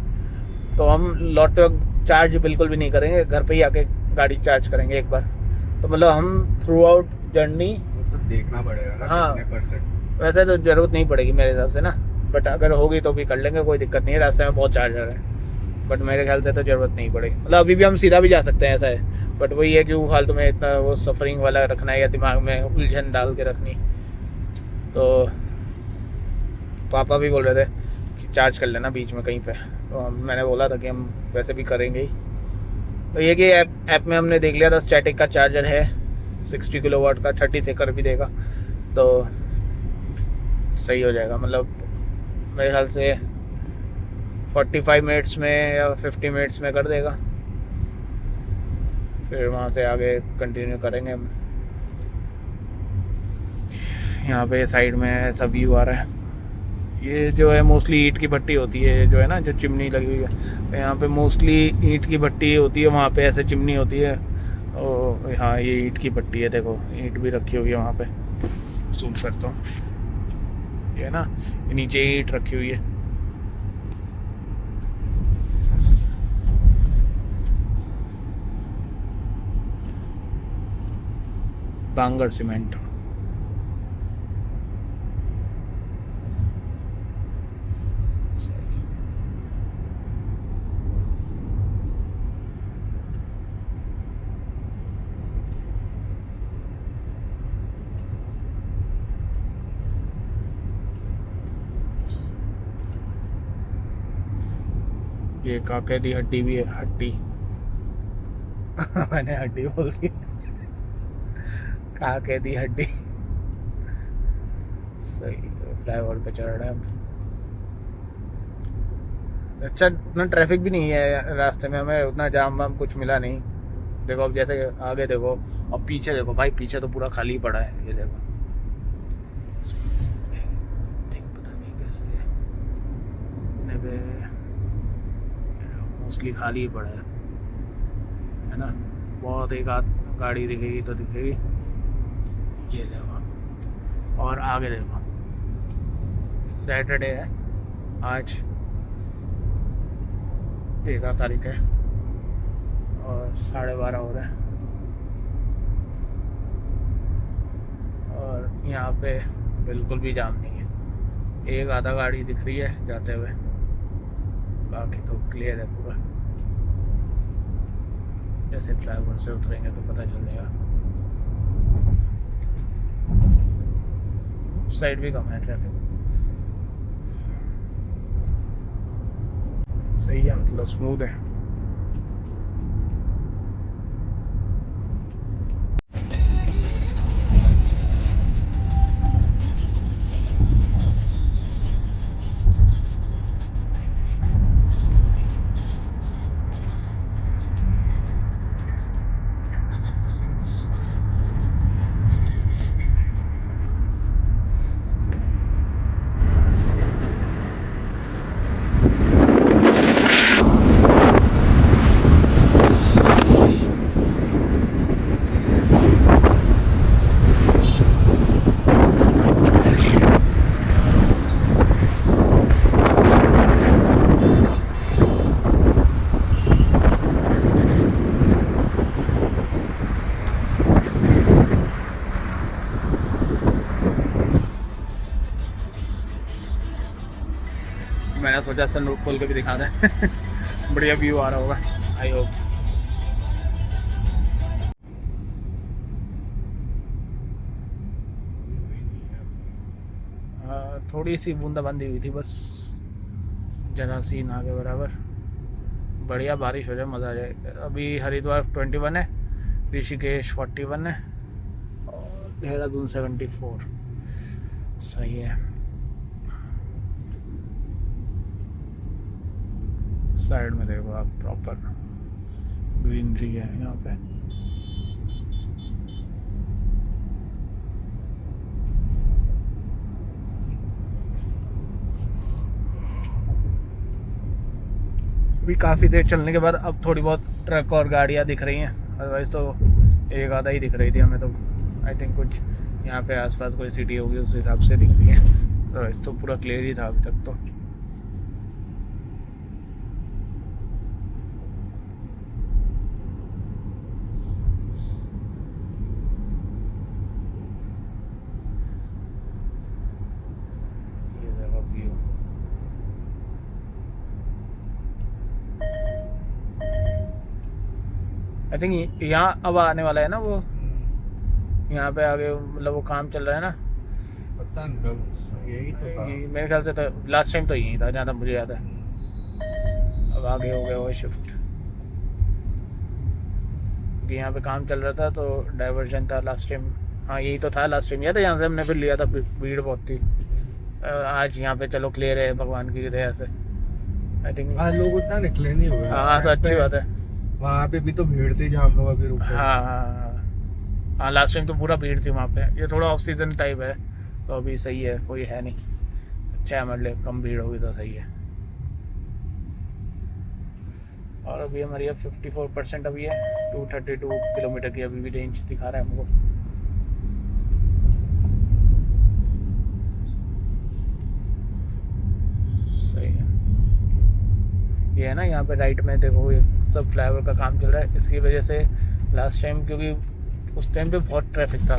तो हम लौटते वक्त चार्ज बिल्कुल भी नहीं करेंगे, घर पे ही आके गाड़ी चार्ज करेंगे एक बार। तो मतलब हम थ्रू आउट जर्नी तो देखना पड़ेगा ना हाँ। कितने परसेंट। वैसे तो ज़रूरत नहीं पड़ेगी मेरे हिसाब से ना, बट अगर होगी तो भी कर लेंगे, कोई दिक्कत नहीं है। रास्ते में बहुत चार्जर है, बट मेरे ख्याल से तो ज़रूरत नहीं पड़ेगी। मतलब अभी भी हम सीधा भी जा सकते हैं, ऐसा है। बट वही है कि वो फालतू में इतना वो सफरिंग वाला रखना है या दिमाग में उलझन डाल के रखनी। तो पापा भी बोल रहे थे कि चार्ज कर लेना बीच में कहीं पे, तो मैंने बोला था कि हम वैसे भी करेंगे ही। तो ये कि ऐप में हमने देख लिया था स्टैटिक का चार्जर है 60 किलोवाट का, 30 से कर भी देगा तो सही हो जाएगा। मतलब मेरे ख्याल से 45 मिनट्स में या 50 मिनट्स में कर देगा। फिर वहाँ से आगे कंटिन्यू करेंगे हम। यहाँ पे साइड में ऐसा व्यू आ रहा है। ये जो है मोस्टली ईंट की भट्टी होती है, जो है ना, जो चिमनी लगी हुई है। तो यहाँ पे मोस्टली ईंट की भट्टी होती है, वहाँ पे ऐसे चिमनी होती है। और हाँ, ये ईंट की भट्टी है, देखो ईंट भी रखी हुई है वहाँ पे। जूम करता हूँ, ये है ना, ये नीचे ईंट रखी हुई है। बांगर सीमेंट। ये काके दी हड्डी भी है, हड्डी मैंने हड्डी बोल दी, काके दी हड्डी। सही, फ्लाईओवर पे चढ़ रहा है। अच्छा, उतना ट्रैफिक भी नहीं है रास्ते में, हमें उतना जाम वाम कुछ मिला नहीं। देखो अब जैसे आगे देखो, अब पीछे देखो भाई, पीछे तो पूरा खाली पड़ा है। ये देखो, पता नहीं कैसे मोस्टली खाली ही पड़ा है ना। बहुत एक आध गाड़ी दिखेगी तो दिखेगी। ये देखो, और आगे देखो, सैटरडे है आज, 13 तारीख है और 12:30 हो रहा है। और यहाँ पे बिल्कुल भी जाम नहीं है, एक आधा गाड़ी दिख रही है जाते हुए, बाकी तो क्लियर है पूरा। जैसे फ्लाईओवर से उतरेंगे तो पता चल जाएगा। साइड भी कम है ट्रैफिक, सही है, मतलब स्मूथ है। मैंने सोचा सनरूफ खोल के भी दिखा दें बढ़िया व्यू आ रहा होगा आई होप। थोड़ी सी बूंदाबांदी हुई थी बस, जरा सी ना के बराबर। बढ़िया बारिश हो जाए मज़ा आ जाए। अभी हरिद्वार 21 है, ऋषिकेश 41 है और देहरादून 74। सही है। साइड में देखो आप, प्रॉपर ग्रीनरी है यहाँ पे। अभी काफ़ी देर चलने के बाद अब थोड़ी बहुत ट्रक और गाड़ियाँ दिख रही हैं, अदरवाइज़ तो एक आधा ही दिख रही थी हमें तो। आई थिंक कुछ यहाँ पे आसपास कोई सिटी होगी उस हिसाब से दिख रही है, अदरवाइज़ तो पूरा क्लियर ही था अभी तक तो। आई थिंक यहाँ अब आने वाला है ना वो, यहाँ पे आगे मतलब वो काम चल रहा है ना। पता नहीं, यही तो था मेरे ख्याल से तो लास्ट टाइम तो यही था जहाँ तक मुझे याद है। अब आगे हो गया वो शिफ्ट, क्योंकि यहाँ पे काम चल रहा था तो डाइवर्जन था लास्ट टाइम। हाँ यही तो था लास्ट टाइम, याद है यहाँ से हमने फिर लिया था, भीड़ बहुत थी। आज यहाँ पे चलो क्लियर है भगवान की दया से। आई थिंक आज लोग उतना निकले नहीं हुए। हाँ तो अच्छी बात है। वहाँ पे भी तो भीड़ थी जहाँ हम लोग अभी रुके। हाँ लास्ट टाइम तो पूरा भीड़ थी वहाँ पे। ये थोड़ा ऑफ सीजन टाइप है तो अभी सही है, कोई है नहीं। अच्छा है, मतलब कम भीड़ होगी तो सही है। और अभी हमारी अब 54% अभी है, 232 किलोमीटर की अभी भी रेंज दिखा रहा है हमको। सही है। ये है ना यहाँ पे राइट में देखो, ये सब फ्लाईओवर का काम चल रहा है। इसकी वजह से लास्ट टाइम, क्योंकि उस टाइम पे बहुत ट्रैफिक था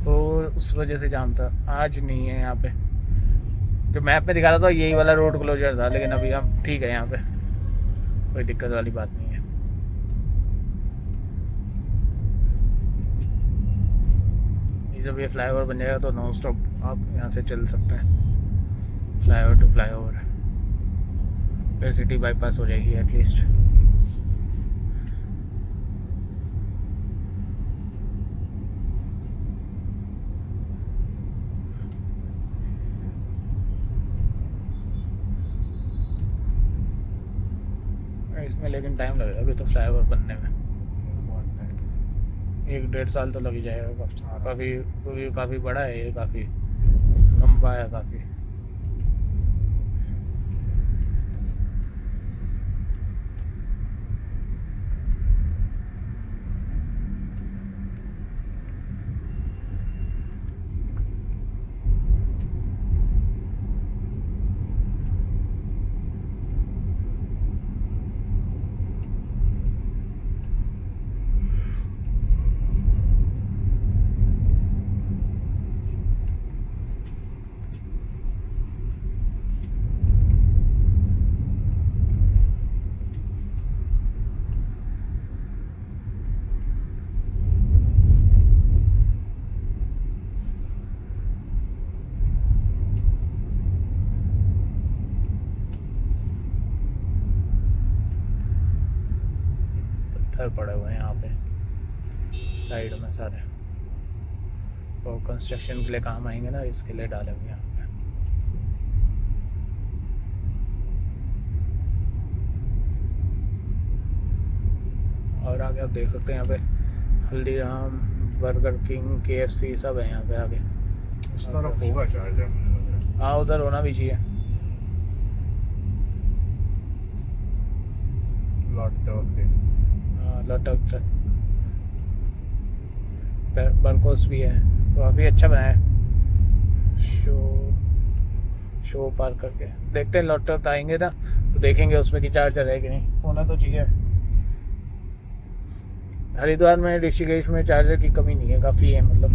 तो उस वजह से जाम था। आज नहीं है यहाँ पे, जो मैप में दिखा रहा था यही वाला रोड क्लोजर था, लेकिन अभी हम ठीक है, यहाँ पे कोई दिक्कत वाली बात नहीं है। ये जब ये फ्लाईओवर बन जाएगा तो नॉन स्टॉप आप यहाँ से चल सकते हैं, फ्लाईओवर टू फ्लाईओवर। फिर सिटी बाईपास हो जाएगी एटलीस्ट। इसमें लेकिन टाइम लगेगा अभी तो फ्लाईओवर बनने में, 1-1.5 साल तो लग ही जाएगा। काफ़ी बड़ा है ये, काफ़ी लंबा है काफ़ी। पत्थर पड़े हुए हैं यहाँ पे साइड में सारे, तो कंस्ट्रक्शन के लिए काम आएंगे ना, इसके लिए डाले हुए यहाँ पे। और आगे आप देख सकते हैं यहाँ पे हल्दीराम, बर्गर किंग, KFC सब है यहाँ पे आगे। उस तरफ होगा चार्जर। हाँ उधर होना भी चाहिए। लौटते वक्त लटक बरकोस भी है, काफ़ी अच्छा बनाया है। शो पार करके देखते हैं, लौटते आएंगे ना तो देखेंगे उसमें कि चार्जर है कि नहीं, होना तो चाहिए। हरिद्वार में, ऋषिकेश में चार्जर की कमी नहीं है, काफ़ी है। मतलब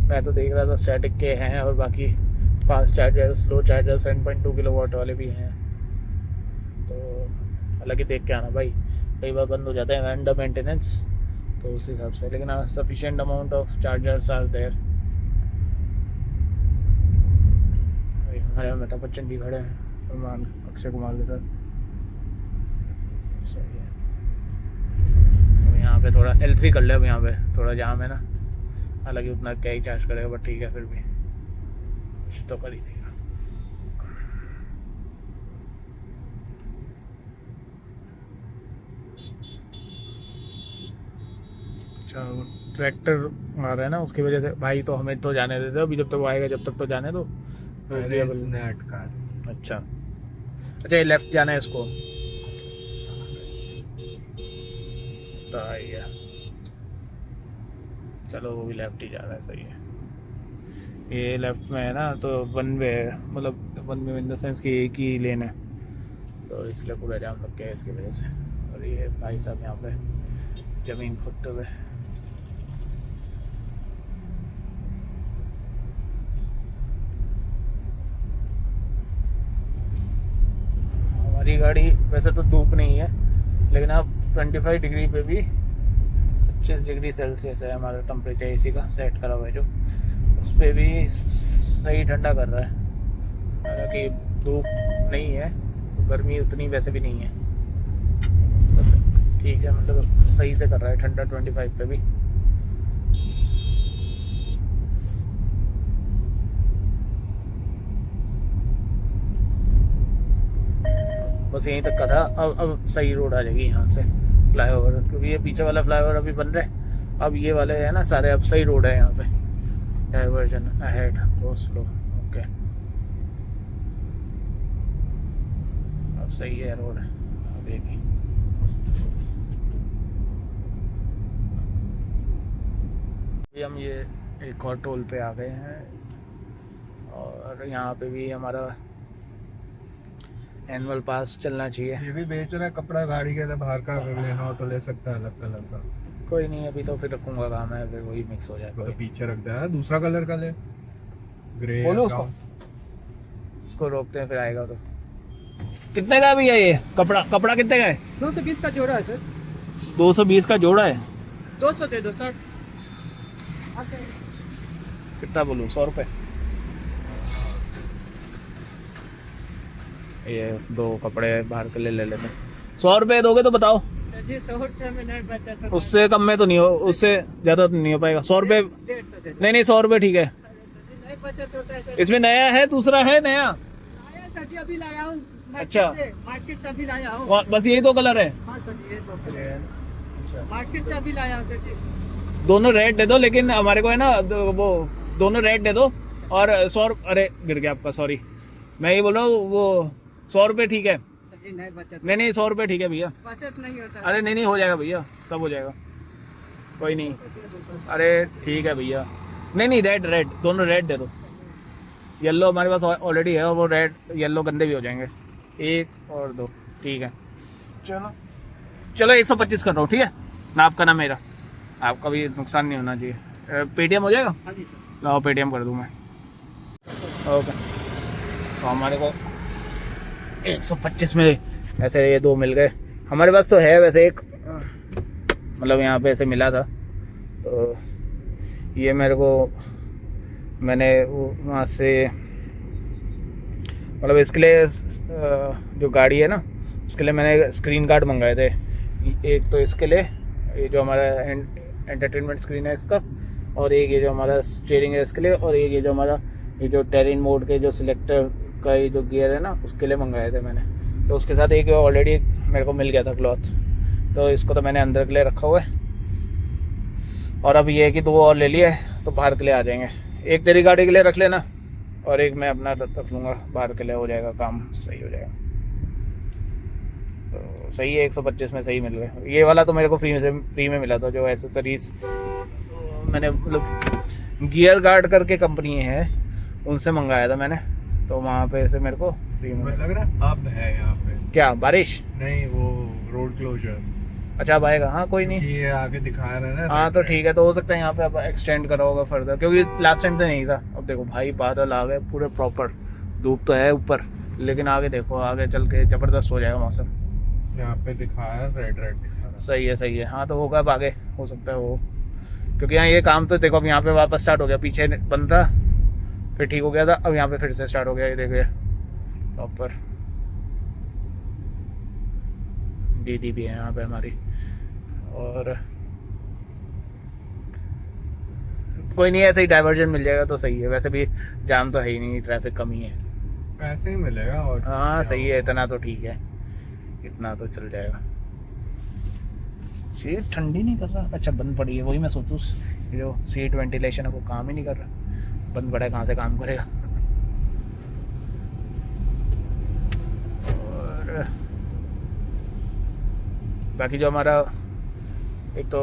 मैं तो देख रहा था स्टैटिक के हैं और बाकी fast charger, slow charger 7.2 kilowatt वाले भी हैं। तो हालांकि देख के आना भाई, कई बार बंद हो जाते हैं अंडर मेंटेनेंस, तो उस हिसाब से। लेकिन sufficient amount of chargers are there. हमारे अमिताभ बच्चन जी खड़े हैं सलमान अक्षय कुमार के साथ। सही है। अब यहाँ पे थोड़ा L3 कर ले, अब यहाँ पे थोड़ा जाम है ना, हालांकि उतना क्या ही चार्ज करेगा, बट ठीक है फिर भी कुछ तो कर ही देगा। अच्छा वो ट्रैक्टर आ रहा है ना, उसकी वजह से भाई, तो हमें तो जाने देते अभी, जब तक वो आएगा जब तक तो जाने दो। अरे इसने अटका दिया। अच्छा अच्छा, ये लेफ्ट जाना है इसको, तो आइए चलो, वो भी लेफ्ट ही जा रहा है, सही है। ये लेफ्ट में है ना, तो वन वे है, मतलब one way in the sense कि एक ही लेन है, तो इसलिए पूरा जाम लग गया है इसकी वजह से। और ये भाई साहब यहाँ पे ज़मीन खोदते हुए। हमारी गाड़ी वैसे तो धूप नहीं है, लेकिन अब 25 डिग्री पे भी 25 डिग्री सेल्सियस है हमारा टेम्परेचर एसी का सेट करा हुआ है, जो उस पर भी सही ठंडा कर रहा है। हालांकि धूप नहीं है तो गर्मी उतनी वैसे भी नहीं है, ठीक है, मतलब सही से कर रहा है ठंडा 25 पे भी। बस यहीं तक का था, अब सही रोड आ जाएगी यहाँ से फ्लाईओवर, क्योंकि ये पीछे वाला फ्लाईओवर अभी बन रहा है, अब ये वाले है ना सारे, अब सही रोड है यहाँ पे। Diversion ahead, go slow, okay, अब सही है रोड, अब एक ही। अभी हम ये एक और टोल पे आ गए हैं, और यहाँ पे भी हमारा एनुअल पास चलना चाहिए। ये भी बेच रहा है कपड़ा, गाड़ी के लिए बाहर का अगर लेना हो तो ले सकता है, अलग कलर का। कोई नहीं, अभी तो फिर रखूँगा, काम है फिर वही मिक्स हो जाएगा। तो पीछे रख दे, दूसरा कलर का ले, ग्रे बोलो उसको, इसको रोकते हैं फिर आएगा तो। कितने का है भैया ये कपड़ा? कपड़ा कितने का है? 220 का जोड़ा है सर। 220 का जोड़ा है। 200 दे दो सर। कितना बोलूँ? 100 रुपये। ये दो कपड़े बाहर के लिए ले लेते हैं। 100 रुपये दोगे तो बताओ। सर जी 100 रुपये में नहीं बचा तो उससे कम में तो नहीं हो, उससे ज़्यादा तो नहीं हो पाएगा। 100 रुपये? 150 दे दो। नहीं 100 रुपये ठीक है। नहीं बचा तो सर। इसमें नया है, दूसरा है नया? आया सर जी, अभी लाया हूँ अच्छा। मार्केट से अभी लाया हूँ। बस यही दो कलर है? हाँ सर जी, ये दो मार्केट से अभी लाया हूँ सर जी। दोनों रेड दे दो, लेकिन हमारे को है ना वो दोनों रेड दे दो। और 100, अरे गिर गया आपका, सॉरी। मैं ये बोल रहा हूँ वो 100 रुपये ठीक है? सर जी नहीं बचत। नहीं 100 रुपये ठीक है भैया। बचत नहीं होता। अरे नहीं हो जाएगा भैया, सब हो जाएगा, कोई नहीं। अरे ठीक है भैया। नहीं रेड दोनों रेड दे दो। येलो हमारे पास ऑलरेडी है, और वो रेड येलो गंदे भी हो जाएंगे। 1 और 2 ठीक है। चलो 125 कर रहा हूँ, ठीक है ना? आपका ना मेरा, आपका भी नुकसान नहीं होना चाहिए। पेटीएम हो जाएगा? हाँ जी सर। लाओ पेटीएम कर दूँ मैं। ओके, तो हमारे को 125 में ऐसे ये दो मिल गए। हमारे पास तो है वैसे एक, मतलब यहाँ पे ऐसे मिला था, तो ये मेरे को, मैंने वहाँ से, मतलब इसके लिए जो गाड़ी है ना, उसके लिए मैंने स्क्रीन गार्ड मंगाए थे। एक तो इसके लिए, ये जो हमारा एंटरटेनमेंट स्क्रीन है इसका, और एक ये जो हमारा स्टीयरिंग है इसके लिए, और एक ये जो हमारा ये जो टेरेन मोड के जो सिलेक्टर का ये जो गियर है ना, उसके लिए मंगाए थे मैंने। तो उसके साथ एक ऑलरेडी मेरे को मिल गया था क्लॉथ, तो इसको तो मैंने अंदर के लिए रखा हुआ है। और अब ये है कि 2 और ले लिए तो बाहर के लिए आ जाएंगे। एक तेरी गाड़ी के लिए रख लेना, और एक मैं अपना रख लूँगा, बाहर के लिए हो जाएगा, काम सही हो जाएगा। तो सही है, 125 में सही मिल गया। ये वाला तो मेरे को फ्री में मिला था, जो एसेसरीज मैंने, मतलब गियर गार्ड करके कंपनी है, उनसे मंगाया था मैंने, तो वहाँ पे से मेरे को फ्री में लग रहा है अब है यहाँ पे। क्या बारिश? नहीं, वो रोड क्लोजर। अच्छा अब आएगा, हाँ कोई नहीं। ये आगे दिखा रहा है ना। हाँ तो ठीक है, तो हो सकता है यहाँ पे अब एक्सटेंड करा होगा फर्दर, क्योंकि लास्ट टाइम तो नहीं था। अब देखो भाई, बादल आ गए पूरे प्रॉपर, धूप तो है ऊपर, लेकिन आगे देखो, आगे चल के ज़बरदस्त हो जाएगा मौसम। यहाँ पे दिखा है रेड रेड दिखा रहा सही है सही है। हाँ तो होगा अब आगे, हो सकता है वो, क्योंकि यहाँ ये काम तो देखो अब यहाँ पे वापस स्टार्ट हो गया, पीछे बंद था फिर ठीक हो गया था, अब यहाँ पे फिर से स्टार्ट हो गया। ये देखिए प्रॉपर दीदी भी है यहाँ पे हमारी। और कोई नहीं, ऐसे ही डाइवर्जन मिल जाएगा तो सही है, वैसे भी जाम तो है ही नहीं, ट्रैफिक कम ही है। पैसे ही मिलेगा और हाँ सही है, इतना तो ठीक है, इतना तो चल जाएगा। सीट ठंडी नहीं कर रहा, अच्छा बंद पड़ी है, वही मैं सोचूं ये जो सीट वेंटिलेशन है वो काम ही नहीं कर रहा, बंद पड़ा है कहाँ से काम करेगा। और बाकी जो हमारा एक तो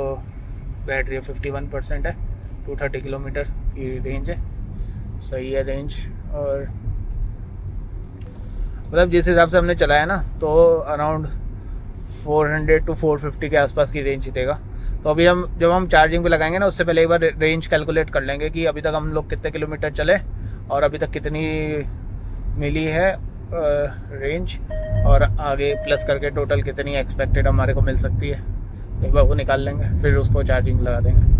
बैटरी 51% है, 230 किलोमीटर की रेंज है, सही है रेंज। और मतलब जिस हिसाब से हमने चलाया ना तो अराउंड 400 to 450 के आसपास की रेंज देगा। तो अभी हम जब हम चार्जिंग पे लगाएंगे ना उससे पहले एक बार रेंज कैलकुलेट कर लेंगे कि अभी तक हम लोग कितने किलोमीटर चले और अभी तक कितनी मिली है रेंज, और आगे प्लस करके टोटल कितनी एक्सपेक्टेड हमारे को मिल सकती है, एक बार वो निकाल लेंगे फिर उसको चार्जिंग लगा देंगे।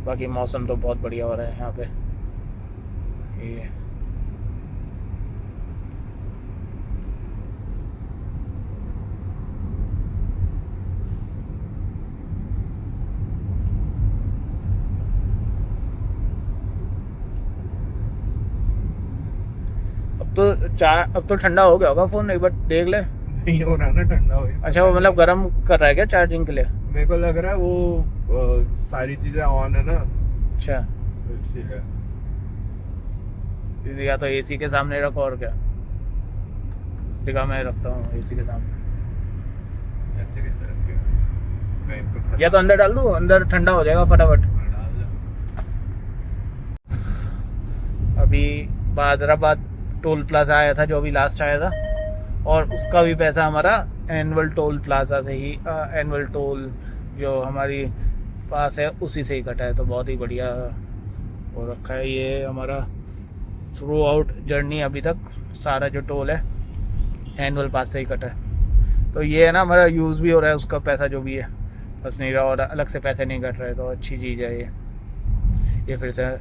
बाकी मौसम तो बहुत बढ़िया हो रहा है यहाँ पे। ये अब तो ठंडा हो गया होगा फ़ोन, एक बार देख ले। नहीं हो रहा ना ठंडा हो गया। अच्छा वो मतलब गर्म कर रहा है क्या चार्जिंग के लिए? मेरे को लग रहा है वो सारी चीजें ऑन है ना। अच्छा इसीलिए। या तो एसी के सामने रखो और क्या, दिखा मैं रखता हूँ एसी के सामने। ऐसे कैसे रखेगा? कहीं पे फंसा या तो अंदर डाल दूँ, अंदर ठंडा हो जाएगा फटाफट। डाल दो। अभी हैदराबाद टोल प्लाजा आया था जो अभी लास्ट आया था, और उसका भी पैसा हमारा एनुअल टोल प्लाजा से ही, एनुअल टोल जो हमारी पास है उसी से ही कटा है। तो बहुत ही बढ़िया हो रखा है ये हमारा थ्रू आउट जर्नी, अभी तक सारा जो टोल है एनुअल पास से ही कटा है। तो ये है ना हमारा यूज़ भी हो रहा है, उसका पैसा जो भी है बस नहीं रहा और अलग से पैसे नहीं कट रहे, तो अच्छी चीज़ है ये फिर से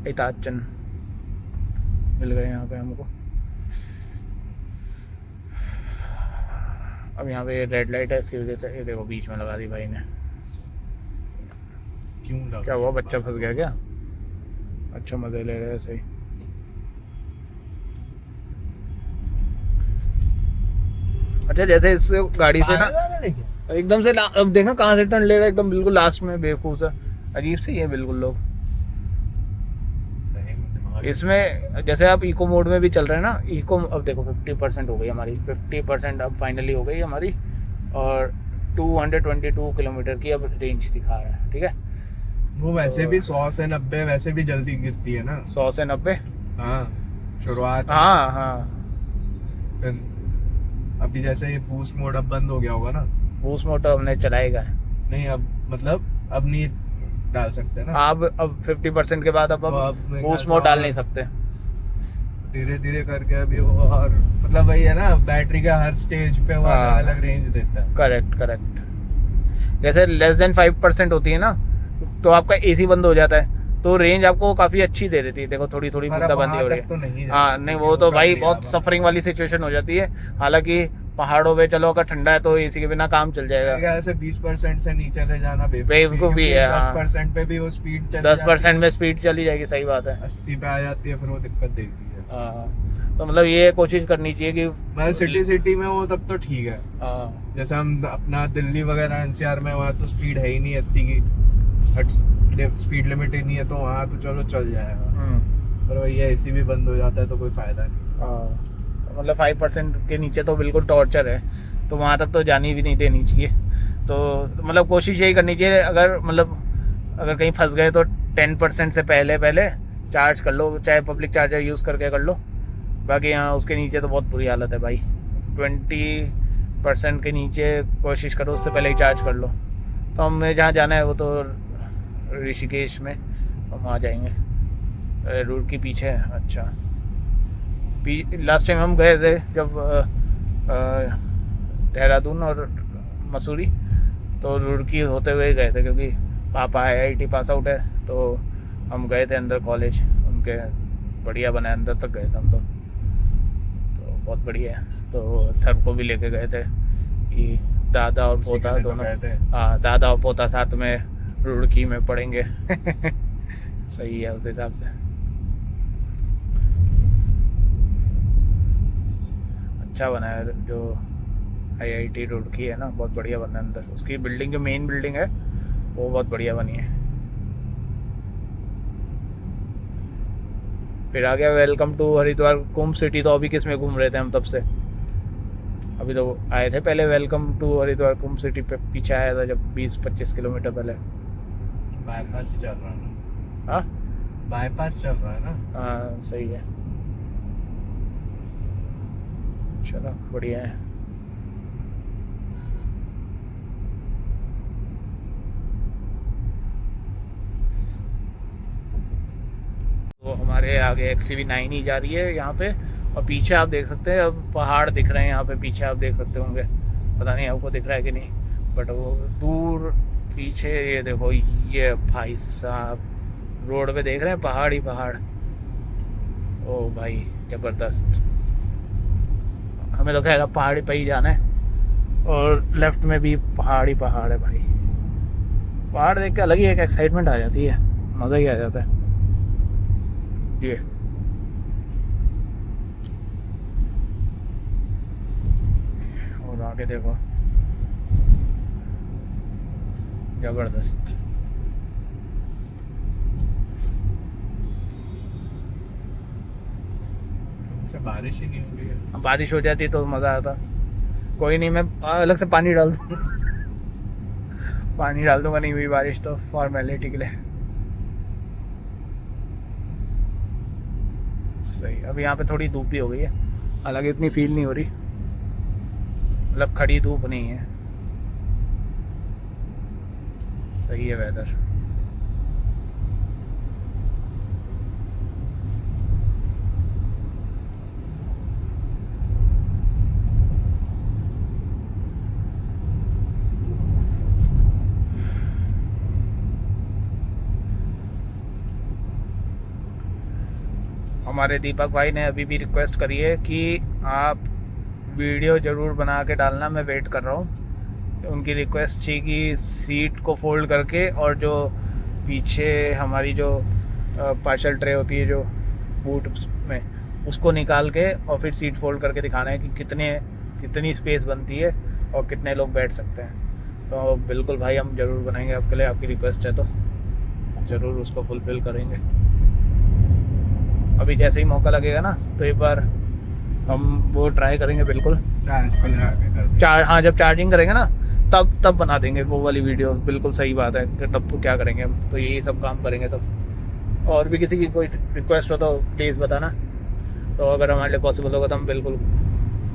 इताद चंद मिल गए यहाँ पे हमको। अब यहाँ पे रेड लाइट है, इसकी वजह से ये देखो बीच में लगा दी भाई ने। क्यों लगा? क्या हुआ, बच्चा फंस गया क्या? अच्छा मज़े ले रहे हैं सही। अच्छा जैसे इस गाड़ी से ना एकदम से अब देखना कहाँ से टर्न ले रहा है, एकदम बिल्कुल लास्ट में, बेवकूफ़ सा अजीब से ही है बिल्कुल लोग। इसमें जैसे आप इको मोड में भी चल रहे हैं ना, इको अब देखो 50% हो गई हमारी, 50% अब फाइनली हो गई हमारी, और 222 किलोमीटर की अब रेंज दिखा रहा है। ठीक है, वो वैसे भी 100 से 90 वैसे भी जल्दी गिरती है ना। 100 से 90 हाँ शुरुआत। हाँ हाँ। फिर अभी जैसे ये बूस्ट मोड अब बंद हो गया होगा ना। बूस्ट मोड तो हमने चलाएगा नहीं अब मतलब अब नहीं डाल सकते ना। अब 50% के बाद अब तो अब मेरे बूस्ट ख्याल मोड से डाल और नहीं सकते। धीरे धीरे करके अभी वो, और मतलब वही है ना बैटरी का हर स्टेज पे वो हाँ। अलग रेंज देता है। करेक्ट। जैसे लेस देन 5% होती है ना तो आपका एसी बंद हो जाता है, तो रेंज आपको काफ़ी अच्छी दे देती है। देखो थोड़ी हमारा बूंदाबांदी हो वहाँ रही तक तो नहीं है। जाता, हाँ नहीं, वो क्योंकि तो कर भाई लिया बहुत अब हमने। सफरिंग वाली सिचुएशन हो जाती है। हालांकि पहाड़ों पे चलो अगर ठंडा है तो एसी के बिना काम चल जाएगा। ऐसे 20% से नीचे ले जाना बेवकूफी है, हाँ। 10% पे भी वो स्पीड चली 10% में स्पीड चली जाएगी, सही बात है। 80 पे आ जाती है, फिर वो दिक्कत देती है। हाँ तो मतलब ये कोशिश करनी चाहिए कि मतलब सिटी में वो तब तो ठीक है। हाँ जैसे हम अपना दिल्ली वगैरह एनसीआर में वहाँ तो स्पीड है ही नहीं 80 की, स्पीड लिमिट ही नहीं है, तो वहाँ तो चलो चल जाएगा। पर वही है एसी भी बंद हो जाता है तो कोई फायदा नहीं। हाँ मतलब 5% के नीचे तो बिल्कुल टॉर्चर है, तो वहाँ तक तो जानी भी नहीं देनी चाहिए। तो मतलब कोशिश यही करनी चाहिए, अगर कहीं फंस गए तो 10% से पहले चार्ज कर लो, चाहे पब्लिक चार्जर यूज़ करके कर लो। बाकी यहाँ उसके नीचे तो बहुत बुरी हालत है भाई, 20% के नीचे कोशिश करो, उससे पहले ही चार्ज कर लो। तो हमें जहाँ जाना है वो तो ऋषिकेश में, हम वहाँ जाएंगे। रुड़की पीछे है। अच्छा, लास्ट टाइम हम गए थे जब देहरादून और मसूरी, तो रुड़की होते हुए गए थे, क्योंकि पापा IIT पास आउट है, तो हम गए थे अंदर कॉलेज उनके, बढ़िया बना है, अंदर तक गए थे हम तो बहुत बढ़िया है। तो सर को भी लेके गए थे कि दादा और पोता दोनों, हाँ दादा और पोता साथ में रुड़की में पढ़ेंगे। सही है उस हिसाब से। अच्छा बना है जो IIT रुड़की है ना, बहुत बढ़िया बना है अंदर। उसकी बिल्डिंग जो मेन बिल्डिंग है वो बहुत बढ़िया बनी है। फिर आ गया welcome to Haridwar Kumbh city. तो अभी किस में घूम रहे थे हम तब से? अभी तो आए थे पहले welcome to Haridwar Kumbh city पे, पीछे आया था जब 20-25 किलोमीटर पहले। बाईपास ही चल रहा है ना? हाँ बाईपास चल रहा है ना? हाँ सही है, चलो बढ़िया है। तो हमारे आगे XCV9 ही जा रही है यहाँ पे, और पीछे आप देख सकते हैं अब पहाड़ दिख रहे हैं यहाँ पे, पीछे आप देख सकते होंगे, पता नहीं आपको दिख रहा है कि नहीं, बट वो दूर पीछे ये देखो, ये भाई साहब रोड पे देख रहे हैं पहाड़ ही पहाड़। ओ भाई जबरदस्त। हमें तो खैर अब पहाड़ी पे ही जाना है, और लेफ्ट में भी पहाड़ ही पहाड़ है भाई। पहाड़ देख के अलग ही एक एक्साइटमेंट आ जाती है, मज़ा ही आ जाता है। ये और आगे देखो, जबरदस्त। से बारिश ही नहीं हो रही है। बारिश हो जाती तो मज़ा आता। कोई नहीं, मैं अलग से पानी डाल दूँ। पानी डाल दूंगा, नहीं हुई बारिश तो फॉर्मेलिटी के लिए। सही, अभी यहाँ पे थोड़ी धूप भी हो गई है, हालांकि इतनी फील नहीं हो रही, मतलब खड़ी धूप नहीं है। सही है वेदर। हमारे दीपक भाई ने अभी भी रिक्वेस्ट करी है कि आप वीडियो ज़रूर बना के डालना, मैं वेट कर रहा हूँ। उनकी रिक्वेस्ट थी कि सीट को फोल्ड करके, और जो पीछे हमारी जो पार्शल ट्रे होती है जो बूट में, उसको निकाल के और फिर सीट फोल्ड करके दिखाना है कि कितनी स्पेस बनती है और कितने लोग बैठ सकते हैं। तो बिल्कुल भाई हम ज़रूर बनाएंगे आपके लिए, आपकी रिक्वेस्ट है तो ज़रूर उसको फुलफ़िल करेंगे। अभी जैसे ही मौका लगेगा ना, तो एक बार हम वो ट्राई करेंगे बिल्कुल। हाँ, जब चार्जिंग करेंगे ना तब बना देंगे वो वाली वीडियो। बिल्कुल सही बात है, तब तो क्या करेंगे हम, तो यही सब काम करेंगे तब। और भी किसी की कोई रिक्वेस्ट हो तो प्लीज़ बताना, तो अगर हमारे लिए पॉसिबल होगा तो हम बिल्कुल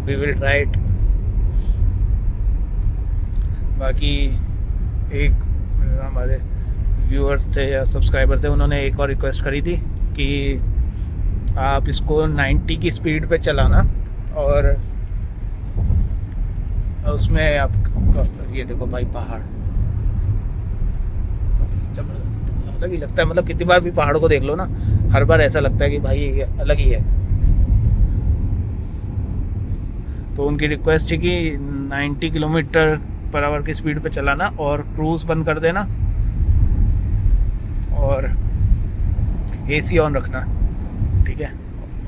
वी विल ट्राई इट। बाकी एक हमारे व्यूअर्स थे या सब्सक्राइबर थे, उन्होंने एक और रिक्वेस्ट करी थी कि आप इसको 90 की स्पीड पे चलाना, और उसमें आप ये देखो भाई पहाड़ जबरदस्त अलग ही लगता है। मतलब कितनी बार भी पहाड़ को देख लो ना, हर बार ऐसा लगता है कि भाई ये अलग ही है। तो उनकी रिक्वेस्ट है कि 90 किलोमीटर/आवर की स्पीड पे चलाना, और क्रूज बंद कर देना, और AC ऑन रखना, ठीक है,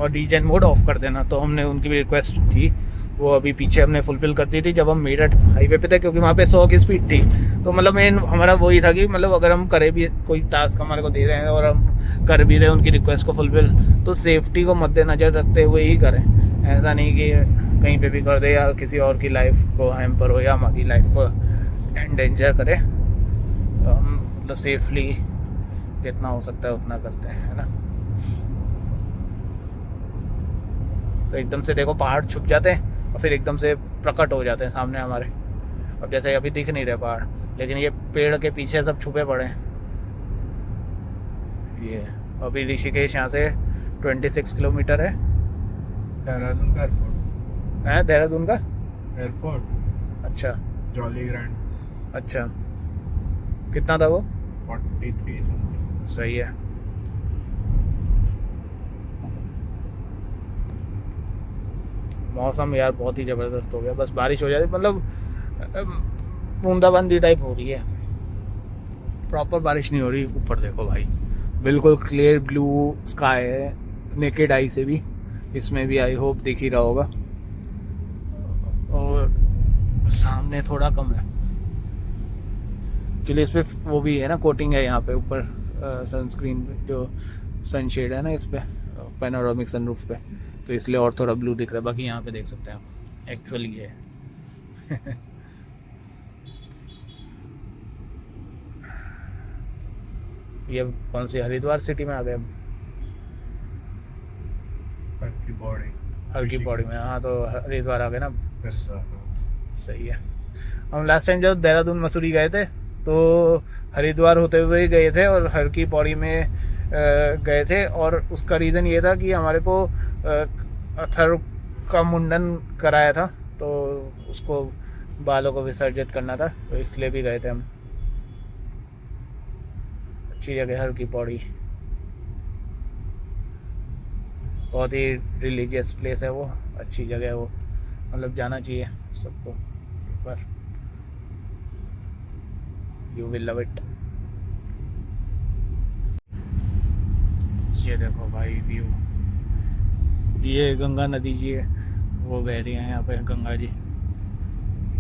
और डीजेन मोड ऑफ कर देना। तो हमने उनकी भी रिक्वेस्ट थी, वो अभी पीछे हमने फुलफिल कर दी थी जब हम मेरठ हाईवे पे थे, क्योंकि वहाँ पे 100 की स्पीड थी। तो मतलब मेन हमारा वही था कि मतलब अगर हम करे भी, कोई टास्क हमारे को दे रहे हैं और हम कर भी रहे हैं उनकी रिक्वेस्ट को फुलफिल, तो सेफ्टी को मद्देनजर रखते हुए ही करें। ऐसा नहीं कि कहीं पे भी कर दे या किसी और की लाइफ को हैम्पर हो या हमारी लाइफ को एंडेंजर करे। तो हम मतलब सेफली जितना हो सकता है उतना करते हैं, है ना। तो एकदम से देखो पहाड़ छुप जाते हैं और फिर एकदम से प्रकट हो जाते हैं सामने हमारे। अब जैसे अभी दिख नहीं रहे पहाड़, लेकिन ये पेड़ के पीछे सब छुपे पड़े हैं। ये अभी ऋषिकेश यहाँ से 26 किलोमीटर है। देहरादून का एयरपोर्ट। है देहरादून का एयरपोर्ट अच्छा जॉली ग्रैंड। अच्छा, कितना था वो? 43 समथिंग। सही है। मौसम यार बहुत ही ज़बरदस्त हो गया, बस बारिश हो जाती, मतलब बूंदाबांदी टाइप हो रही है, प्रॉपर बारिश नहीं हो रही। ऊपर देखो भाई, बिल्कुल क्लियर ब्लू स्काई है, नेकेड आई से भी, इसमें भी आई होप दिख ही रहा होगा। और सामने थोड़ा कम है एक्चुअली, इस पे वो भी है ना, कोटिंग है यहाँ पे ऊपर सनस्क्रीन पे, जो सनशेड है ना इस पे, पैनोरामिक सनरूफ पे, तो इसलिए और थोड़ा ब्लू दिख रहा है। बाकी यहाँ पे देख सकते हैं आप, एक्चुअली ये ये कौन सी हरिद्वार सिटी में आ गए, हल्की बॉडी। हल्की पौड़ी में। हाँ तो हरिद्वार आ गए ना, ऐसा। सही है। हम लास्ट टाइम जब देहरादून मसूरी गए थे तो हरिद्वार होते हुए ही गए थे और हल्की पौड़ी में गए थे, और उसका रीज़न ये था कि हमारे को अथर्व का मुंडन कराया था, तो उसको बालों को विसर्जित करना था, तो इसलिए भी गए थे हम। अच्छी जगह हल्की पौड़ी, बहुत ही रिलीजियस प्लेस है वो, अच्छी जगह है वो, मतलब जाना चाहिए सबको एक बार। You will love it. ये देखो भाई व्यू, ये गंगा नदी जी है, वो बह रही है यहाँ पे गंगा जी।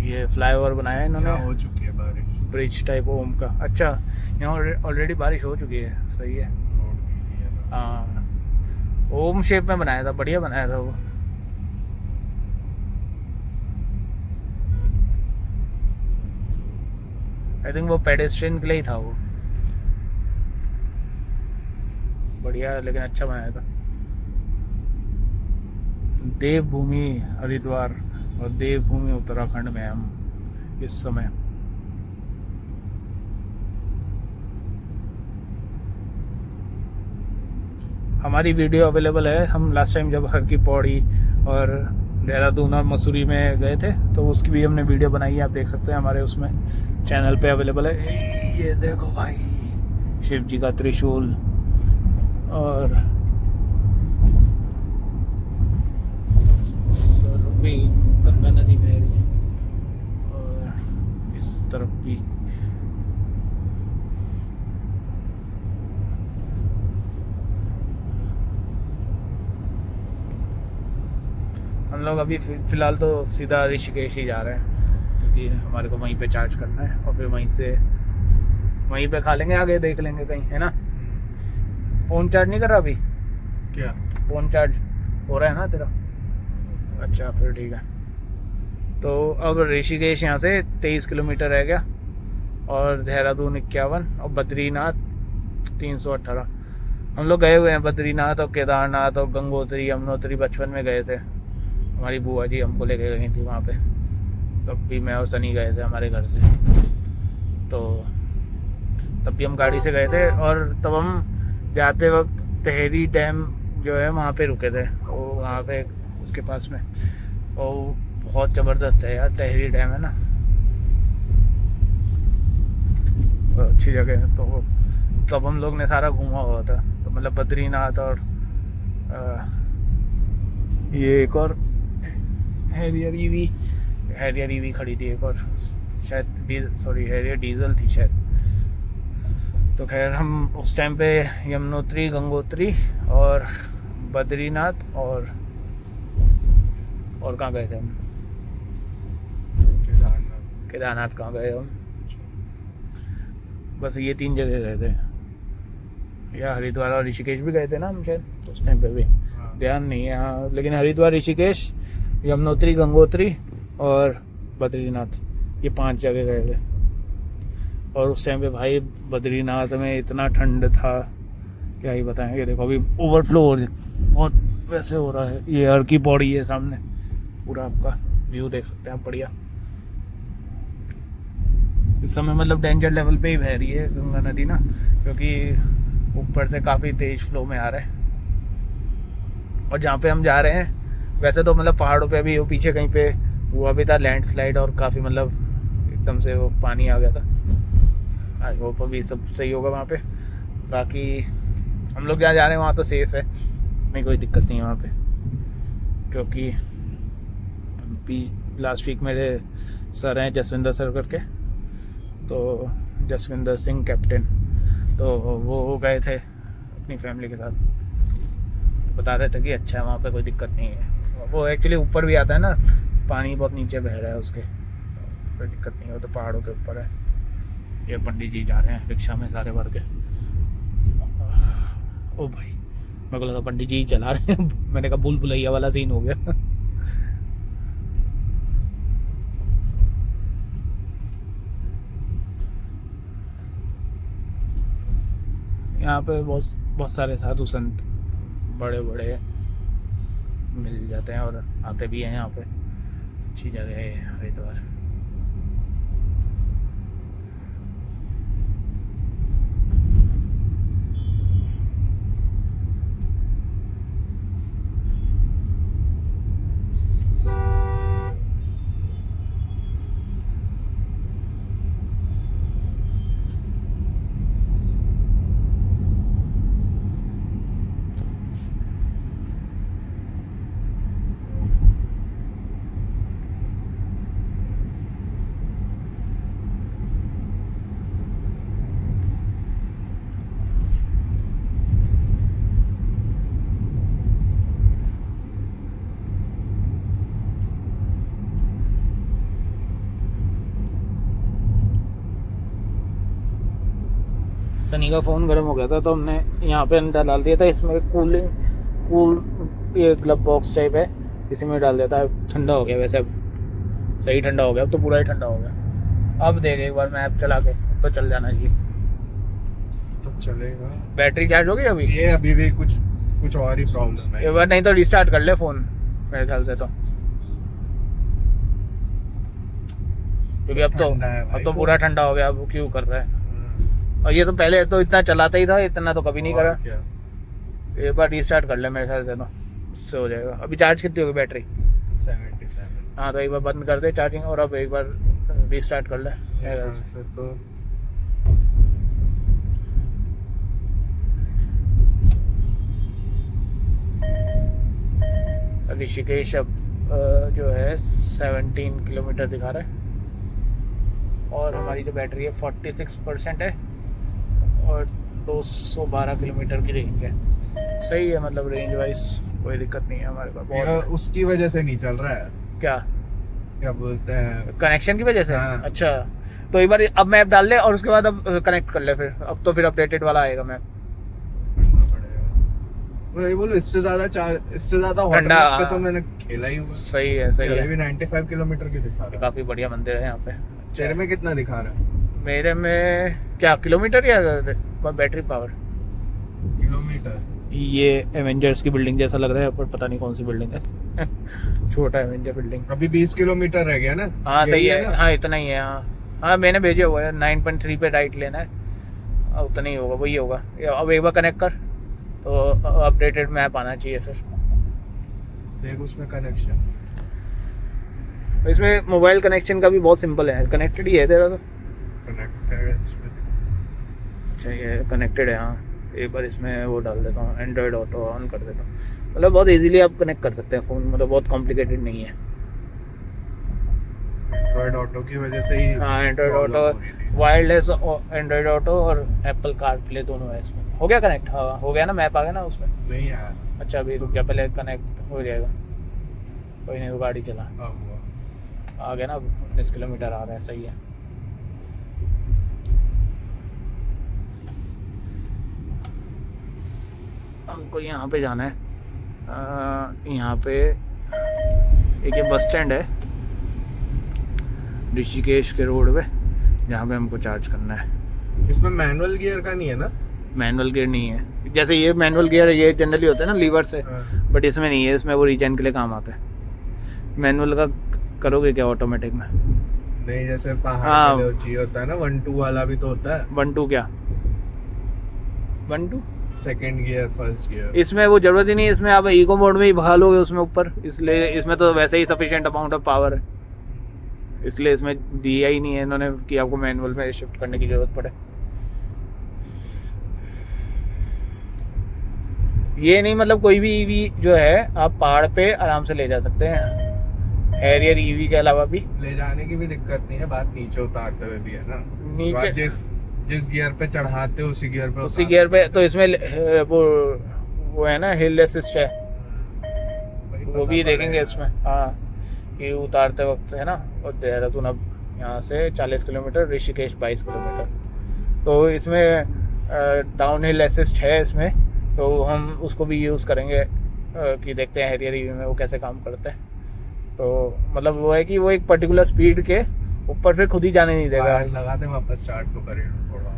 ये फ्लाईओवर बनाया है इन्होंने, यहाँ हो चुकी है बारिश, ब्रिज टाइप ओम का। अच्छा, यहाँ ऑलरेडी बारिश हो चुकी है, सही है। रोड भी है ना। हाँ, ओम शेप में बनाया था, बढ़िया बनाया था वो। आई थिंक वो पेडेस्ट्रियन के लिए ही था वो, बढ़िया, लेकिन अच्छा बनाया था। देवभूमि हरिद्वार और देवभूमि उत्तराखंड में हम इस समय। हमारी वीडियो अवेलेबल है, हम लास्ट टाइम जब हर की पौड़ी और देहरादून और मसूरी में गए थे तो उसकी भी हमने वीडियो बनाई है, आप देख सकते हैं हमारे उसमें चैनल पे अवेलेबल है। ये देखो भाई, शिव जी का त्रिशूल, और भी गंगा नदी बह रही है, और इस तरफ भी हम लोग अभी फ़िलहाल तो सीधा ऋषिकेश ही जा रहे हैं, क्योंकि हमारे को वहीं पे चार्ज करना है, और फिर वहीं पे खा लेंगे, आगे देख लेंगे कहीं, है ना। फ़ोन चार्ज नहीं कर रहा अभी? क्या फ़ोन चार्ज हो रहा है ना तेरा? अच्छा, फिर ठीक है। तो अब ऋषिकेश यहाँ से 23 किलोमीटर रह गया, और देहरादून 51, और बद्रीनाथ 318। हम लोग गए हुए हैं बद्रीनाथ और केदारनाथ और गंगोत्री यमुनोत्री, बचपन में गए थे, हमारी बुआ जी हमको लेके गई थी वहाँ पे, तब भी मैं और सनी गए थे हमारे घर से, तो तब भी हम गाड़ी से गए थे। और तब हम जाते वक्त तहरी डैम जो है वहाँ पे रुके थे, वो वहाँ पे उसके पास में, और बहुत ज़बरदस्त है यार, तहरी डैम है ना, अच्छी जगह है। तो तब हम लोग ने सारा घूमा हुआ था, तो मतलब बद्रीनाथ और ये एक और हैरियर ईवी खड़ी थी, एक और शायद हैरियर डीजल थी शायद। तो खैर हम उस टाइम पे यमुनोत्री, गंगोत्री और बद्रीनाथ और कहाँ गए थे हम? केदारनाथ कहाँ गए हम? बस ये 3 जगह गए थे, या हरिद्वार और ऋषिकेश भी गए थे ना हम शायद उस टाइम पे भी, ध्यान नहीं है। हाँ, लेकिन हरिद्वार, ऋषिकेश, यमुनोत्री, गंगोत्री और बद्रीनाथ, ये 5 जगह गए थे। और उस टाइम पे भाई बद्रीनाथ में इतना ठंड था, क्या ही बताएं। ये देखो अभी ओवरफ्लो बहुत वैसे हो रहा है। ये हर की पौड़ी है सामने, पूरा आपका व्यू देख सकते हैं आप, बढ़िया। इस समय मतलब डेंजर लेवल पे ही बह रही है गंगा नदी ना, क्योंकि ऊपर से काफ़ी तेज फ्लो में आ रहा है। और जहाँ पे हम जा रहे हैं वैसे तो मतलब पहाड़ों पे भी वो पीछे कहीं पे हुआ भी था लैंडस्लाइड और काफ़ी मतलब एकदम से वो पानी आ गया था। आई होप अभी सब सही होगा वहाँ पे। बाकी हम लोग जहाँ जा रहे हैं वहाँ तो सेफ़ है, नहीं कोई दिक्कत नहीं है वहाँ पे। क्योंकि लास्ट वीक मेरे सर हैं जसविंदर सर करके, तो जसविंदर सिंह कैप्टन, तो वो गए थे अपनी फैमिली के साथ, बता रहे थे कि अच्छा है वहाँ पे कोई दिक्कत नहीं है। वो एक्चुअली ऊपर भी आता है ना, पानी बहुत नीचे बह रहा है उसके, कोई दिक्कत नहीं है, वो तो पहाड़ों के ऊपर है। ये पंडित जी जा रहे हैं रिक्शा में सारे भर के। ओ भाई मेरे को लगा पंडित जी चला रहे हैं मैंने कहा भूल भुलैया वाला सीन हो गया। यहाँ पे बहुत सारे साधु संत बड़े बड़े मिल जाते हैं और आते भी हैं यहाँ पे। अच्छी जगह है हरिद्वार। सनी का फ़ोन गर्म हो गया था तो हमने यहाँ पे अंदर डाल दिया था। इसमें कूल ये ग्लब बॉक्स टाइप है, इसी में डाल दिया था। ठंडा हो गया, वैसे अब सही ठंडा हो गया, अब तो पूरा ही ठंडा हो गया। अब देख एक बार मैं ऐप चला के तो चल जाना चाहिए, तो चलेगा। बैटरी चार्ज हो गई अभी? ये अभी भी कुछ और ही प्रॉब्लम है। एक बार नहीं तो रिस्टार्ट कर ले फ़ोन मेरे ख्याल से, तो क्योंकि अब तो पूरा ठंडा हो गया। अब क्यों कर रहा है? और ये तो पहले तो इतना चलाता ही था, इतना तो कभी नहीं करा। एक बार रिस्टार्ट कर ले मेरे ख्याल से, तो उससे हो जाएगा। अभी चार्ज कितनी होगी बैटरी? 77। हाँ तो एक बार बंद कर दे चार्जिंग और अब एक बार रिस्टार्ट कर ले मेरे ख्याल से। तो ऋषिकेश अब जो है 17 किलोमीटर दिखा रहा है और हमारी जो बैटरी है 46% है और 212 किलोमीटर की रेंज है। सही है, मतलब रेंज वाइज कोई दिक्कत नहीं है हमारे पास। बहुत उसकी वजह से नहीं चल रहा है, क्या बोलते हैं, कनेक्शन की वजह से। हाँ। अच्छा तो एक बार अब मैप डाल ले और उसके बाद अब कनेक्ट कर ले, फिर अब तो फिर अपडेटेड वाला आएगा मैप। वही बोलो, इससे ज्यादा ठंडा पे तो मैंने खेला ही हुआ। सही है। अभी 95 किलोमीटर की दिखा रहा है। काफी बढ़िया मंदिर है यहाँ पे। तेरे में कितना दिखा रहा है? मेरे में क्या किलोमीटर या बैटरी पावर? किलोमीटर। ये एवेंजर्स की बिल्डिंग जैसा लग रहा है, पर पता नहीं कौन सी बिल्डिंग है। छोटा एवेंजर बिल्डिंग। अभी 20 किलोमीटर रह गया ना? हाँ सही है ना? हाँ इतना ही है। हाँ मैंने भेजा हुआ है 9.3 पे राइट लेना है, उतना ही होगा, वही होगा। अब एक बार कनेक्ट कर तो अपडेटेड मैप आना चाहिए फिर। देख उसमें कनेक्शन, इसमें मोबाइल कनेक्शन का भी बहुत सिंपल है, कनेक्टेड ही है तेरा तो। कनेक्टेड। अच्छा ये कनेक्टेड है हाँ। एक बार इसमें वो डाल देता हूँ, एंड्रॉयड ऑटो ऑन कर देता हूँ। मतलब बहुत इजीली आप कनेक्ट कर सकते हैं फ़ोन, मतलब बहुत कॉम्प्लिकेटेड नहीं है। एंड्रॉयड ऑटो की वजह से ही। हाँ Android auto, wireless Android auto और एप्पल कार प्ले दोनों है इसमें। हो गया कनेक्ट? हाँ हो गया ना, मैप आ गया ना उसमें? नहीं आया। अच्छा अभी रुक गया, पहले कनेक्ट हो जाएगा। कोई नहीं, वो गाड़ी चला आ गया ना। 19 किलोमीटर आ रहा है, सही है। हमको यहाँ पे जाना है, यहाँ पे एक ये बस स्टैंड है ऋषिकेश के रोड पे, जहाँ पे हमको चार्ज करना है। इसमें मैनुअल गियर का नहीं है ना? मैनुअल गियर नहीं है, जैसे ये मैनुअल गियर ये जनरली होता है ना लीवर से, बट इसमें नहीं है। इसमें वो रीजन के लिए काम आता है। मैनुअल का करोगे क्या ऑटोमेटिक में? नहीं, जैसे पहाड़ हाँ। में होता है ना 1-2 वाला भी तो होता है। 1-2 क्या? 1 2 सेकंड गियर फर्स्ट गियर। इसमें वो जरूरत ही नहीं है, इसमें आप इको मोड में ही भगा लोगे उसमें ऊपर, इसलिए इसमें तो वैसे ही सफिशिएंट अमाउंट ऑफ पावर है, इसलिए इसमें दिया ही नहीं है इन्होंने कि आपको मैनुअल में शिफ्ट करने की जरूरत पड़े। ये नहीं मतलब कोई भी ईवी जो है आप पहाड़ पे आराम से ले जा सकते हैं, हैरियर ईवी के अलावा भी। ले जाने की भी दिक्कत नहीं है, बात नीचे उतारते हुए भी है ना। नीचे तो आप जिस गियर पे चढ़ाते हो उसी गियर पे उसी गियर पे, तो इसमें वो है ना हिल असिस्ट है, वो भी देखेंगे इसमें। हाँ कि उतारते वक्त है ना। और देहरादून अब यहाँ से 40 किलोमीटर, ऋषिकेश 22 किलोमीटर, तो इसमें डाउन हिल असिस्ट है इसमें, तो हम उसको भी यूज़ करेंगे कि देखते हैं हैरियर ईवी में वो कैसे काम करते हैं। तो मतलब वो है कि वो एक पर्टिकुलर स्पीड के ऊपर फिर खुद ही जाने नहीं देगा। लगा दे वापस चार्ज तो करे थोड़ा।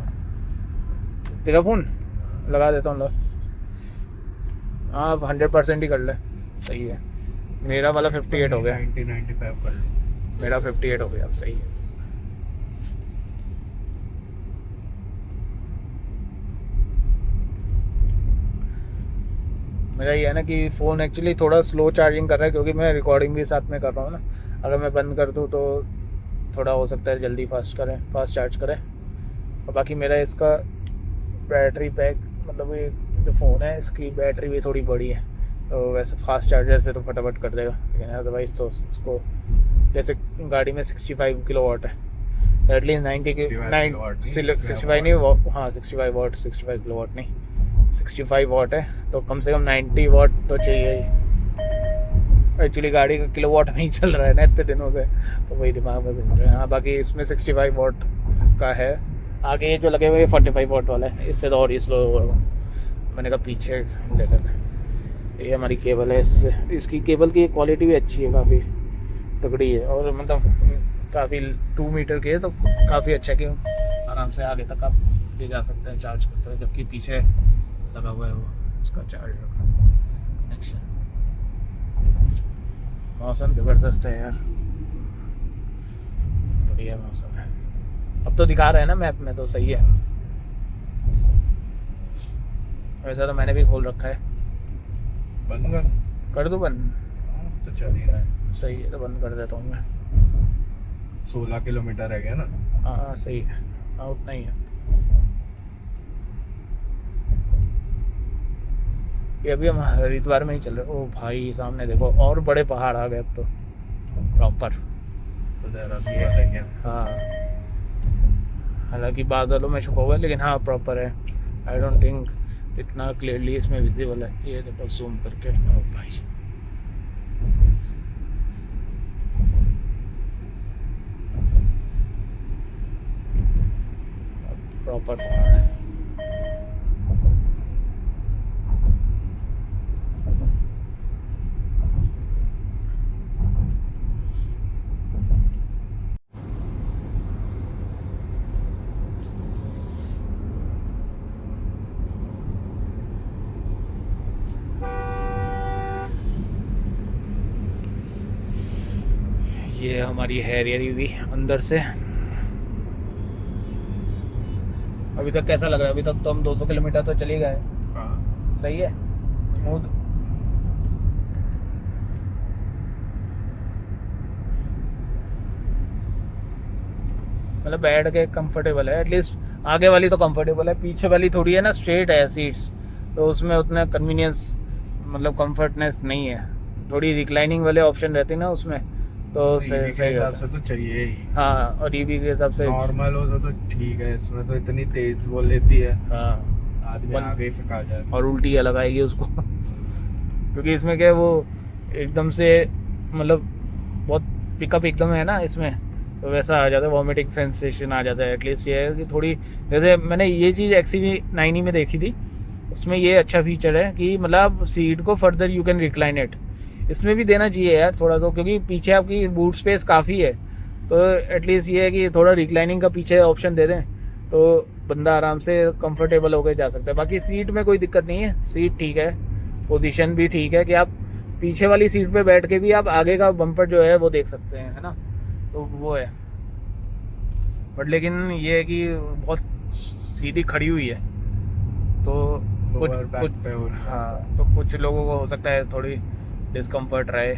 तेरा फोन लगा देता हूँ, हाँ 100% ही कर ले, सही है। मेरा वाला 58 हो गया, 90-95 कर लो। मेरा 58 हो गया, अब सही है। मेरा ये है ना कि फ़ोन एक्चुअली थोड़ा स्लो चार्जिंग कर रहा है, क्योंकि मैं रिकॉर्डिंग भी साथ में कर रहा हूँ ना। अगर मैं बंद कर दूँ तो थोड़ा हो सकता है जल्दी फास्ट चार्ज करें। और बाकी मेरा इसका बैटरी पैक, मतलब ये जो फ़ोन है इसकी बैटरी भी थोड़ी बड़ी है, तो वैसे फास्ट चार्जर से तो फटाफट कर देगा, लेकिन अदरवाइज़ तो इसको जैसे गाड़ी में 65 किलोवाट है, एटलीस्ट 65 नहीं, हाँ 65 वाट, 65 किलोवाट नहीं 65 वाट है, तो कम से कम 90 वाट तो चाहिए ही। एक्चुअली गाड़ी का किलोवाट में ही चल रहा है ना इतने दिनों से, तो वही दिमाग में घूम रहा है। हाँ बाकी इसमें 65 वाट का है, आगे ये जो लगे हुए 45 वाट वाला है, इससे तो और ही स्लो होगा। मैंने कहा पीछे ले लेना। ये हमारी केबल है, इसकी केबल की क्वालिटी भी अच्छी है, काफ़ी तगड़ी है, और मतलब काफ़ी 2 मीटर की है, तो काफ़ी अच्छा है कि आराम से आगे तक आप ले जा सकते हैं चार्ज करते हैं, जबकि पीछे लगा हुआ है वो उसका चार्ज कनेक्शन। मौसम ज़बरदस्त है यार, बढ़िया मौसम है। अब तो दिखा रहे हैं ना मैप में, तो सही है। वैसा तो मैंने भी खोल रखा है। बंद कर दूँ बंद? तो चल ही रहा है। सही है, तो बंद कर देता हूँ मैं। 16 किलोमीटर रह गया ना। हाँ सही है, हाँ उतना ही है। ये अभी हम हरिद्वार में ही चल रहे। ओ भाई सामने देखो, और बड़े पहाड़ आ गए अब तो प्रॉपर। तो देहरादून है क्या? हाँ हालांकि बादलों में छुपा हुआ है, लेकिन हाँ प्रॉपर है। आई डोंट थिंक इतना क्लियरली इसमें विजिबल है। ये देखो जूम करके, ओ भाई प्रॉपर पहाड़ है। ये हमारी हैरियर ईवी अंदर से। अभी तक कैसा लग रहा है? अभी तक तो हम 200 किलोमीटर तो चले गए। हाँ सही है, स्मूथ। मतलब बैठ के कंफर्टेबल है, एटलीस्ट आगे वाली तो कंफर्टेबल है, पीछे वाली थोड़ी है ना स्ट्रेट है सीट्स, तो उसमें उतना कन्वीनियंस मतलब कंफर्टनेस नहीं है। थोड़ी रिक्लाइनिंग वाले ऑप्शन रहते हैं ना उसमें, तो EV के हिसाब से तो चाहिए ही। हाँ, और ईवी के हिसाब से नॉर्मल हो तो ठीक है, इसमें तो इतनी तेज बोल लेती है, हाँ आदमी आगे ही फेंका जाए और उल्टी अलग आएगी उसको क्योंकि इसमें क्या है, वो एकदम से मतलब बहुत पिकअप एकदम है ना इसमें, तो वैसा आ जाता है, वॉमिटिंग सेंसेशन आ जाता है। एटलीस्ट ये है कि थोड़ी, जैसे मैंने ये चीज़ XCV90 में देखी थी, उसमें ये अच्छा फीचर है कि मतलब सीट को further you can recline it. इसमें भी देना चाहिए यार थोड़ा तो, क्योंकि पीछे आपकी बूट स्पेस काफ़ी है, तो एटलीस्ट ये है कि थोड़ा रिक्लाइनिंग का पीछे ऑप्शन दे दें, तो बंदा आराम से कंफर्टेबल होकर जा सकता है। बाकी सीट में कोई दिक्कत नहीं है, सीट ठीक है, पोजीशन भी ठीक है कि आप पीछे वाली सीट पे बैठ के भी आप आगे का बम्पर जो है वो देख सकते हैं, है ना, तो वो है। बट लेकिन ये है कि बहुत सीधी खड़ी हुई है, तो कुछ Lower back कुछ पे हो जाता है। हाँ, तो कुछ लोगों को हो सकता है थोड़ी डिस्कम्फर्ट रहे।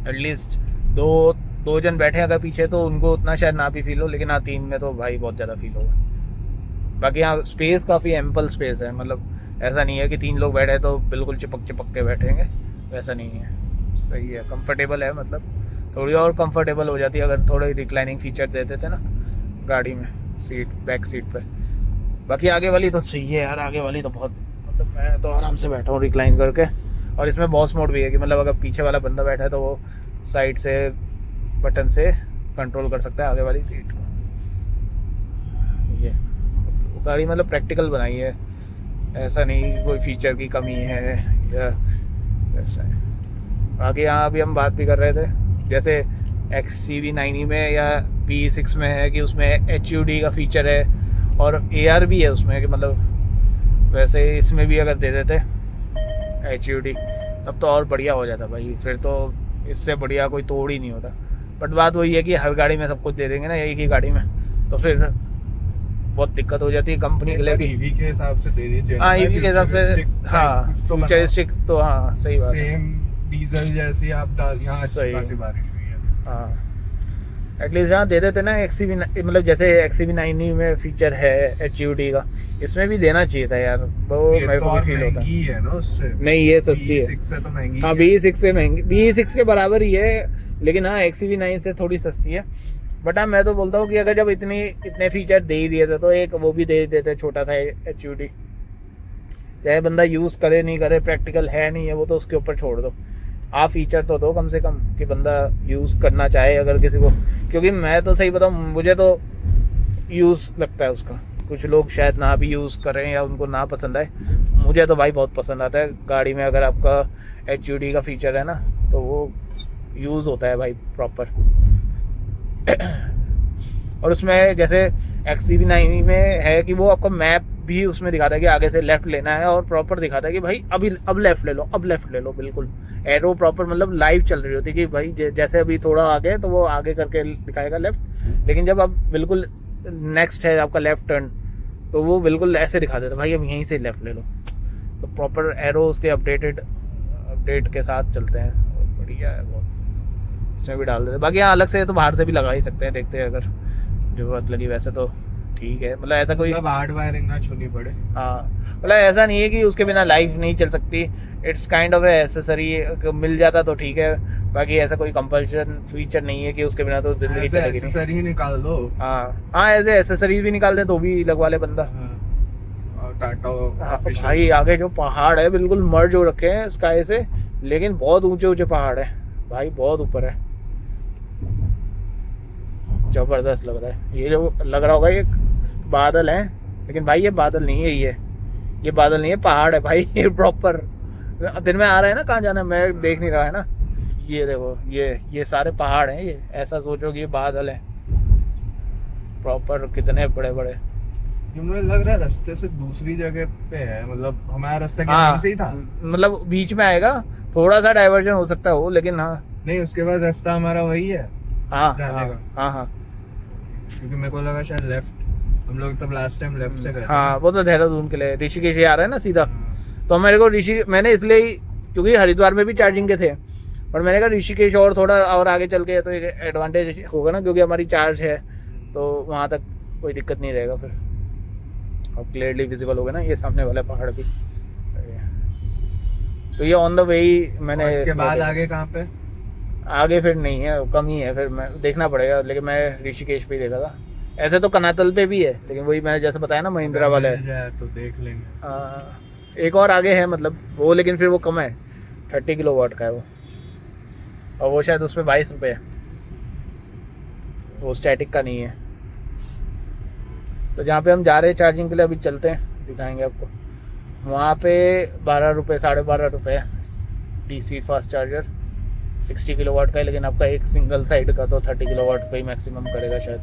एटलीस्ट दो जन बैठे अगर पीछे तो उनको उतना शायद ना भी फील हो, लेकिन हाँ 3 में तो भाई बहुत ज़्यादा फील होगा। बाकी यहाँ स्पेस काफ़ी एम्पल स्पेस है, मतलब ऐसा नहीं है कि 3 लोग बैठे तो बिल्कुल चिपक के बैठेंगे, वैसा नहीं है। सही है, कंफर्टेबल है, मतलब थोड़ी और कंफर्टेबल हो जाती है अगर थोड़े रिक्लाइनिंग फीचर दे देते ना गाड़ी में, सीट बैक सीट पे। बाकी आगे वाली तो सही है यार, आगे वाली तो बहुत, मतलब मैं तो आराम से बैठा हूँ रिक्लाइन करके। और इसमें बॉस मोड भी है कि मतलब अगर पीछे वाला बंदा बैठा है तो वो साइड से बटन से कंट्रोल कर सकता है आगे वाली सीट को। ये गाड़ी मतलब प्रैक्टिकल बनाई है, ऐसा नहीं कोई फीचर की कमी है या ऐसा है। बाकी यहाँ अभी हम बात भी कर रहे थे जैसे XCV90 में या V6 में है कि उसमें HUD का फीचर है और AR भी है उसमें, कि मतलब वैसे इसमें भी अगर दे देते HUD तब तो और बढ़िया हो जाता भाई, फिर तो इससे बढ़िया कोई तोड़ ही नहीं होता। बट बात वही है कि हर गाड़ी में सब कुछ दे देंगे ना एक ही गाड़ी में, तो फिर बहुत दिक्कत हो जाती है कंपनी के लिए भी। ईवी के हिसाब से देनी चाहिए। हाँ ईवी के हिसाब से, हाँ फ्यूचरिस्टिक तो हाँ सही बात है। सेम डीजल जैसी आप डाल, यहाँ अच्छी सही। खासी बारिश हुई है। हाँ एटलीस्ट यहाँ दे देते ना XCV, मतलब जैसे XCV90 में फीचर है HUD का, इसमें भी देना चाहिए था यार, वो ये मेरे तो को भी और फील होता महंगी है ना उससे। नहीं ये सस्ती है। V6 से तो महंगी हाँ है। V6 से महंगी, V6 के बराबर ही है, लेकिन हाँ XCV9 से थोड़ी सस्ती है। बट हाँ मैं तो बोलता हूँ कि अगर जब इतने फीचर दे ही दिए थे तो एक वो भी दे देते छोटा सा HUD, चाहे बंदा यूज़ करे नहीं करे, प्रैक्टिकल है नहीं है वो तो उसके ऊपर छोड़ दो, आप फीचर तो दो कम से कम कि बंदा यूज़ करना चाहे अगर किसी को। क्योंकि मैं तो सही बताऊँ, मुझे तो यूज़ लगता है उसका, कुछ लोग शायद ना भी यूज़ करें या उनको ना पसंद आए, मुझे तो भाई बहुत पसंद आता है गाड़ी में अगर आपका HUD का फीचर है ना तो वो यूज़ होता है भाई प्रॉपर। और उसमें जैसे XCV90 में है कि वो आपको मैप भी उसमें दिखाता है कि आगे से लेफ़्ट लेना है, और प्रॉपर दिखाता है कि भाई अब लेफ़्ट ले लो, अब लेफ़्ट ले लो, बिल्कुल एरो प्रॉपर मतलब लाइव चल रही होती है कि भाई जैसे अभी थोड़ा आगे तो वो आगे करके दिखाएगा लेफ़्ट, लेकिन जब अब बिल्कुल नेक्स्ट है आपका लेफ़्ट टर्न तो वो बिल्कुल ऐसे दिखा देता है भाई अब यहीं से लेफ़्ट ले लो। तो प्रॉपर एरो उसके अपडेट के साथ चलते हैं, बढ़िया है बहुत, इसमें भी डाल देते हैं। बाकी यहाँ अलग से तो बाहर से भी लगा ही सकते हैं, देखते हैं अगर जरूरत लगी, वैसे तो ठीक है, मतलब ऐसा कोई हार्ड वायरिंग ना छूनी पड़े। हाँ मतलब ऐसा नहीं है कि उसके बिना लाइफ नहीं चल सकती, इट्स काइंड ऑफ एसेसरी, मिल जाता तो ठीक है, बाकी ऐसा कोई कंपल्शन फीचर नहीं है कि उसके बिना तो जिंदगी चलेगी नहीं। एसेसरी निकाल दो। हाँ ऐसे एसेसरीज भी निकाल दे तो भी लगवा ले बंदा। और टाटा हाँ, भाई आगे जो पहाड़ है बिल्कुल मर्ज हो रखे हैं स्काई से, लेकिन बहुत ऊंचे ऊंचे पहाड़ है भाई, बहुत ऊपर है, जबरदस्त लग रहा है। ये जो लग रहा होगा ये बादल है, लेकिन भाई ये बादल नहीं है, ये बादल नहीं है, पहाड़ है भाई, ये प्रॉपर दिन में आ रहा है ना, कहाँ जाना है मैं देख नहीं रहा है ना, ये देखो ये सारे पहाड़ हैं, ये ऐसा सोचो कि ये बादल है प्रॉपर, कितने बड़े बड़े। मुझे लग रहा है रास्ते से दूसरी जगह पे है, मतलब हमारा रास्ता क्या हाँ यहीं से ही था? मतलब बीच में आएगा, थोड़ा सा डाइवर्जन हो सकता है वो, लेकिन हाँ नहीं उसके बाद रास्ता हमारा वही है हाँ जाने का। हाँ क्योंकि मेरे को लगा शायद लेफ्ट, हम लोग तब लास्ट टाइम लेफ्ट से गए थे। हाँ वो तो देहरादून के लिए ऋषिकेश ही आ रहा है ना सीधा, तो मेरे को मैंने इसलिए ही, क्योंकि हरिद्वार में भी चार्जिंग के थे, और मैंने कहा ऋषिकेश और थोड़ा और आगे चल के तो एक एडवांटेज होगा ना, क्योंकि हमारी चार्ज है तो वहाँ तक कोई दिक्कत नहीं रहेगा फिर, और क्लियरली विजिबल होगा ना ये सामने वाला पहाड़ भी। तो ये ऑन द वे ही मैंने और इसके बाद आगे कहाँ पे? आगे फिर नहीं है, कम ही है, फिर मैं देखना पड़ेगा, लेकिन मैं ऋषिकेश पे ही देखा था। ऐसे तो कनातल पे भी है, लेकिन वही मैंने जैसे बताया ना महिंद्रा वाला है, तो देख लेंगे। एक और आगे है मतलब वो, लेकिन फिर वो कम है, 30 किलोवाट का है वो, और वो शायद उस पर 22 रुपये है, वो स्टैटिक का नहीं है। तो जहाँ पे हम जा रहे हैं चार्जिंग के लिए, अभी चलते हैं दिखाएंगे आपको, वहाँ पे 12 रुपये 12.5 रुपये DC फास्ट चार्जर 60 किलोवाट का है, लेकिन आपका एक सिंगल साइड का तो 30 किलोवाट पे ही मैक्सिमम करेगा शायद,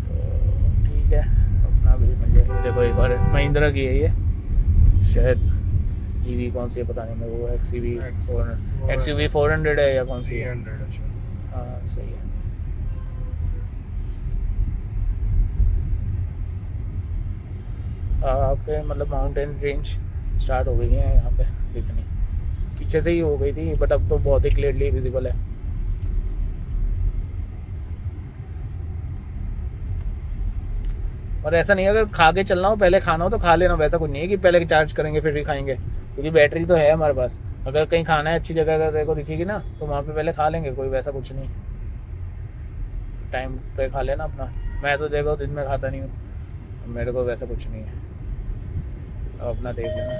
तो ठीक है अपना भी मिल जाएगा। देखो एक और महिंद्रा की है ये, शायद EV कौन सी है पता नहीं मेरे को, XUV 400 है या कौन सी है, 300 है शायद। हाँ सही है। आपके मतलब माउंटेन रेंज स्टार्ट हो गई है यहाँ पे दिखनी। पीछे से ही हो गई थी बट अब तो बहुत ही क्लियरली विजिबल है। और ऐसा नहीं है अगर खा के चलना हो पहले खाना हो तो खा लेना, वैसा कुछ नहीं है कि पहले चार्ज करेंगे फिर भी खाएंगे, क्योंकि बैटरी तो है हमारे पास। अगर कहीं खाना है अच्छी जगह अगर को दिखेगी ना तो वहाँ पे पहले खा लेंगे, कोई वैसा कुछ नहीं, टाइम पे खा लेना अपना। मैं तो देखो दिन में खाता नहीं हूँ, मेरे को वैसा कुछ नहीं है, अब अपना देख लेना।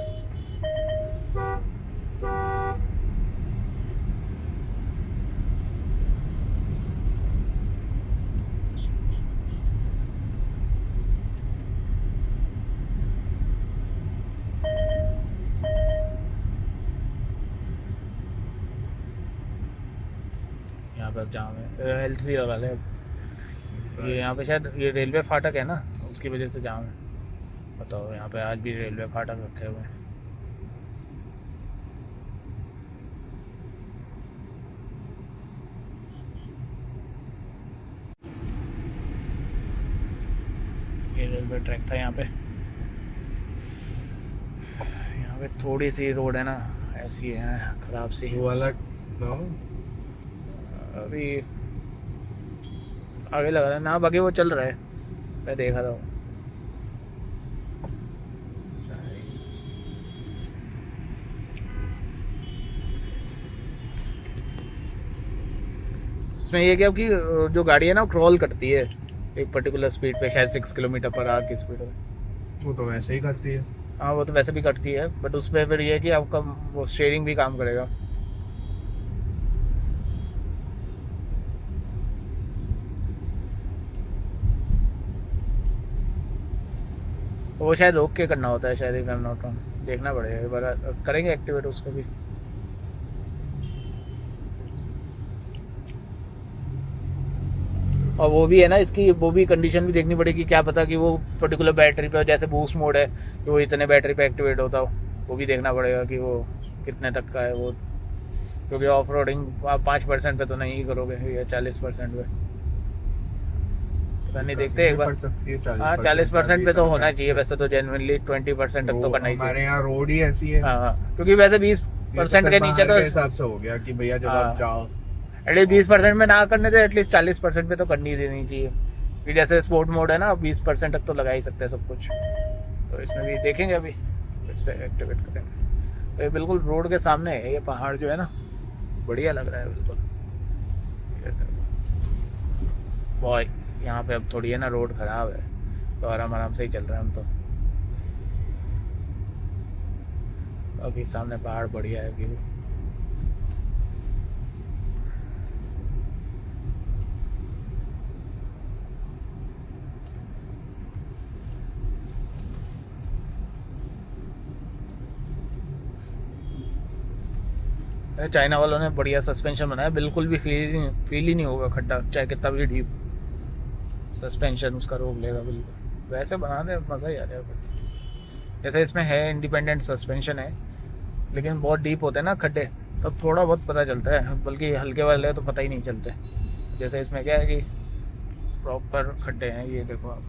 यहाँ पे अब जाम है, हेल्थ भी लगा ले। ये यहाँ पे शायद ये रेलवे फाटक है ना, उसकी वजह से जाम है। बताओ यहाँ पे आज भी रेलवे फाटक रखे हुए हैं। ये रेलवे ट्रैक था यहाँ पे थोड़ी सी रोड है ना ऐसी है खराब सी। वो वाला अभी आगे लग रहा है ना, बाकी वो चल रहा है, मैं देखा था। इसमें ये क्या कि जो गाड़ी है ना क्रॉल करती है एक पर्टिकुलर स्पीड पे, शायद 6 किलोमीटर पर आवर की स्पीड है। वो तो वैसे ही करती है। हाँ वो तो वैसे भी करती है बट उसमें फिर ये है कि आपका वो स्टीयरिंग भी काम करेगा। वो शायद रोक के करना होता है शायद, if I am not wrong, देखना पड़ेगा एक बार, करेंगे एक्टिवेट उसको भी। और वो भी है ना इसकी वो भी कंडीशन भी देखनी पड़ेगी, क्या पता कि वो पर्टिकुलर बैटरी पे, जैसे बूस्ट मोड है कि वो इतने बैटरी पे एक्टिवेट होता हो, वो भी देखना पड़ेगा कि वो कितने तक का है वो, क्योंकि ऑफ रोडिंग आप 5% पे तो नहीं करोगे या 40% पे, पता नहीं, देखते एक बार। हाँ 40% पे तो होना चाहिए वैसे तो, जेन्युइनली 20% तक तो करना ही चाहिए। हमारे यहाँ रोड ही ऐसी है। हाँ क्योंकि वैसे 20% के नीचे तो हिसाब से हो गया कि भैया जब आप जाओ एटलीस्ट 20% में ना करने दे, एटलीस्ट 40% पे तो करनी देनी चाहिए। फिर जैसे स्पोर्ट मोड है ना 20% तक तो लगा ही सकते हैं सब कुछ, तो इसमें भी देखेंगे अभी फिर से एक्टिवेट करेंगे। तो ये बिल्कुल रोड के सामने है, ये पहाड़ जो है ना बढ़िया लग रहा है बिल्कुल। बहुत यहाँ पे अब थोड़ी है ना रोड ख़राब है तो आराम से ही चल रहे हैं हम तो। अभी सामने पहाड़ बढ़िया है व्यू। चाइना वालों ने बढ़िया सस्पेंशन बनाया, बिल्कुल भी फील ही नहीं होगा खड्डा, चाहे कितना भी डीप सस्पेंशन उसका रोक लेगा बिल्कुल। वैसे बना दे मज़ा ही आ जाएगा। जैसे इसमें है इंडिपेंडेंट सस्पेंशन है, लेकिन बहुत डीप होते हैं ना खड्डे तब थोड़ा बहुत पता चलता है, बल्कि हल्के वाले तो पता ही नहीं चलते। जैसे इसमें क्या है कि प्रॉपर खड्डे हैं, ये देखो आप,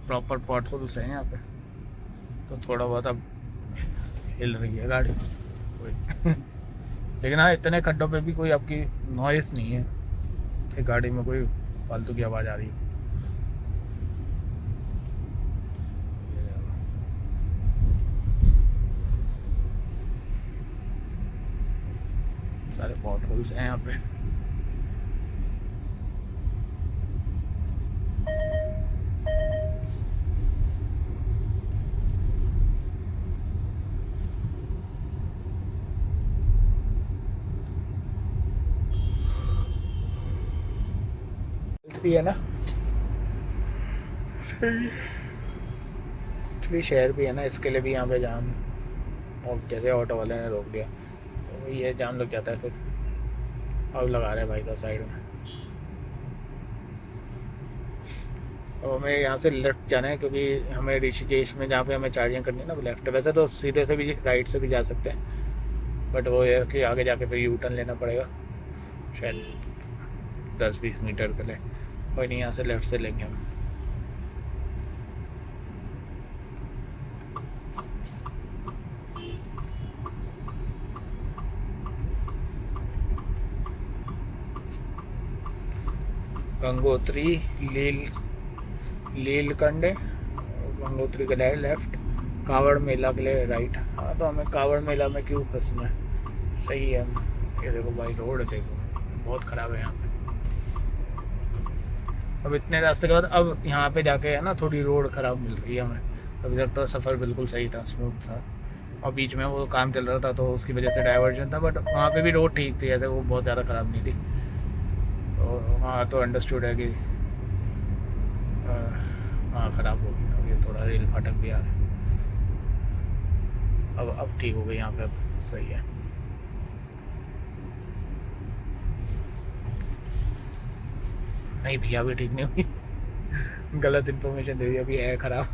प्रॉपर पॉट होल्स हैं यहाँ पे, तो थोड़ा बहुत अब हिल रही है गाड़ी लेकिन हाँ इतने खड्डों पे भी कोई आपकी नॉइस नहीं है कि गाड़ी में कोई फालतू की आवाज़ आ रही है। सारे पॉट होल्स हैं यहाँ पे। भी है ना सही, शहर भी है ना, इसके लिए भी यहाँ पे जाम, और जैसे ऑटो वाले ने रोक दिया तो ये जाम लग जाता है फिर। अब लगा रहे हैं भाई साहब साइड में। और हमें यहाँ से लेफ्ट जाना है क्योंकि हमें ऋषिकेश में जहाँ पे हमें चार्जिंग करनी है ना वो लेफ्ट है। वैसे तो सीधे से भी राइट से भी जा सकते हैं बट वो है कि आगे जाके फिर यू टर्न लेना पड़ेगा शायद 10-20 मीटर के लिए। कोई नहीं, यहाँ से लेफ्ट से लेंगे हम। गंगोत्री लीलकंडे, गंगोत्री के लिए लेफ्ट, कावड़ मेला के लिए राइट। हाँ तो हमें कावड़ मेला में क्यों फंसना है, सही है। ये देखो भाई रोड देखो बहुत ख़राब है यहाँ पे। अब इतने रास्ते के बाद अब यहाँ पे जाके है ना थोड़ी रोड ख़राब मिल रही है हमें। अभी तक तो सफ़र बिल्कुल सही था, स्मूथ था, और बीच में वो काम चल रहा था तो उसकी वजह से डाइवर्जन था, बट वहाँ पे भी रोड ठीक थी, ऐसे वो बहुत ज़्यादा ख़राब नहीं थी। तो वहाँ तो अंडरस्टूड है कि हाँ ख़राब हो गई। अब ये थोड़ा रेल फाटक भी आ रहा है, अब ठीक हो गई यहाँ पे, अब सही है। नहीं भैया अभी ठीक नहीं हुई गलत इन्फॉर्मेशन दे दी, अभी है ख़राब।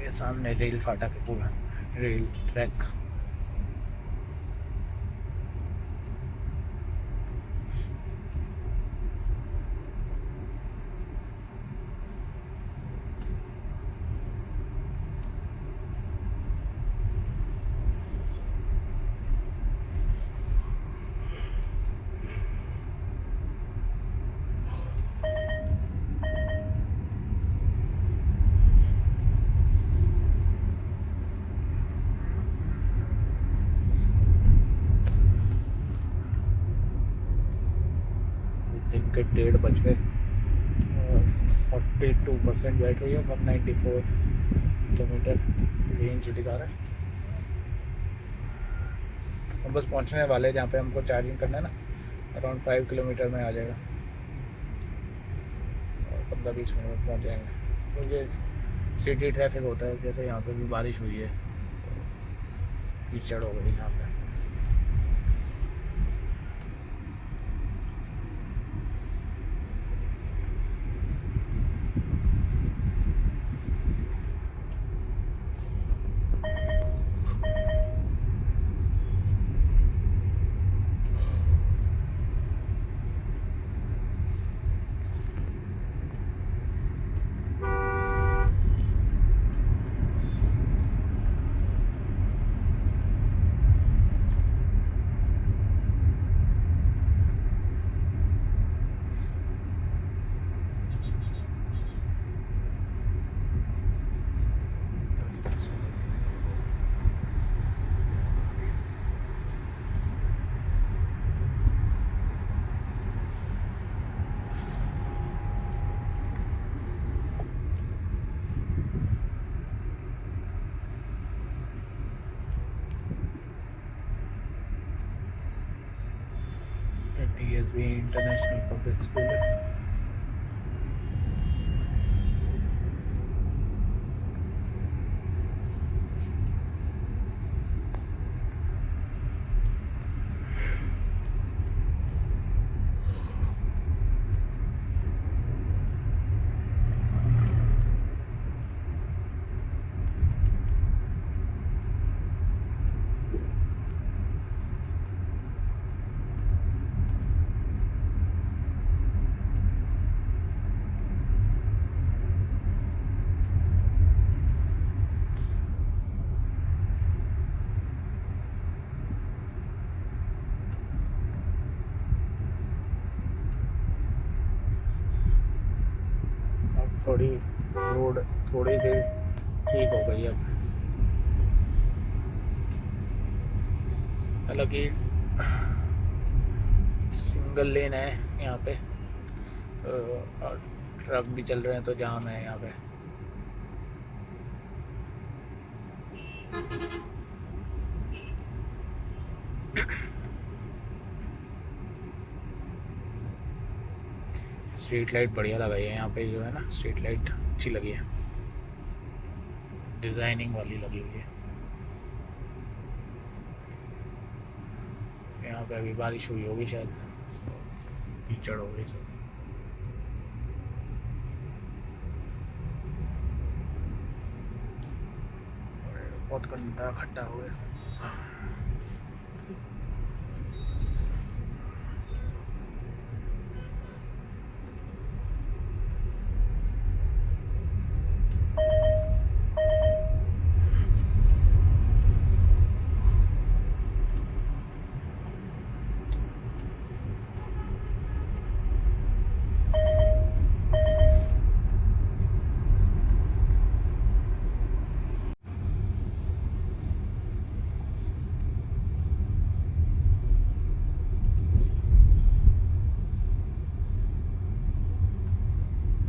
ये सामने रेल फाटक है, पूरा रेल ट्रैक। दिन के 1:30 बज गए, 42% बैटरी है, 194 किलोमीटर रेंज दिखा रहा है। हम बस पहुंचने वाले जहाँ पे हमको चार्जिंग करना है ना, अराउंड 5 किलोमीटर में आ जाएगा, और 15-20 मिनट में पहुँच जाएंगे। तो ये सिटी ट्रैफिक होता है, जैसे यहाँ पे भी बारिश हुई है, कीचड़ हो गई यहाँ पे। DSB इंटरनेशनल पब्लिक स्कूल है। थोड़ी रोड थोड़ी सी ठीक हो गई अब, हालांकि सिंगल लेन है यहाँ पे, और ट्रक भी चल रहे हैं तो जाम है यहाँ पे। स्ट्रीट लाइट बढ़िया लगाई है यहाँ पे, जो है ना स्ट्रीट लाइट अच्छी लगी है, डिजाइनिंग वाली लगी हुई है। यहाँ पे अभी बारिश हुई होगी शायद, कीचड़ हो गई सब। बहुत गंदा खड्डा हुआ है।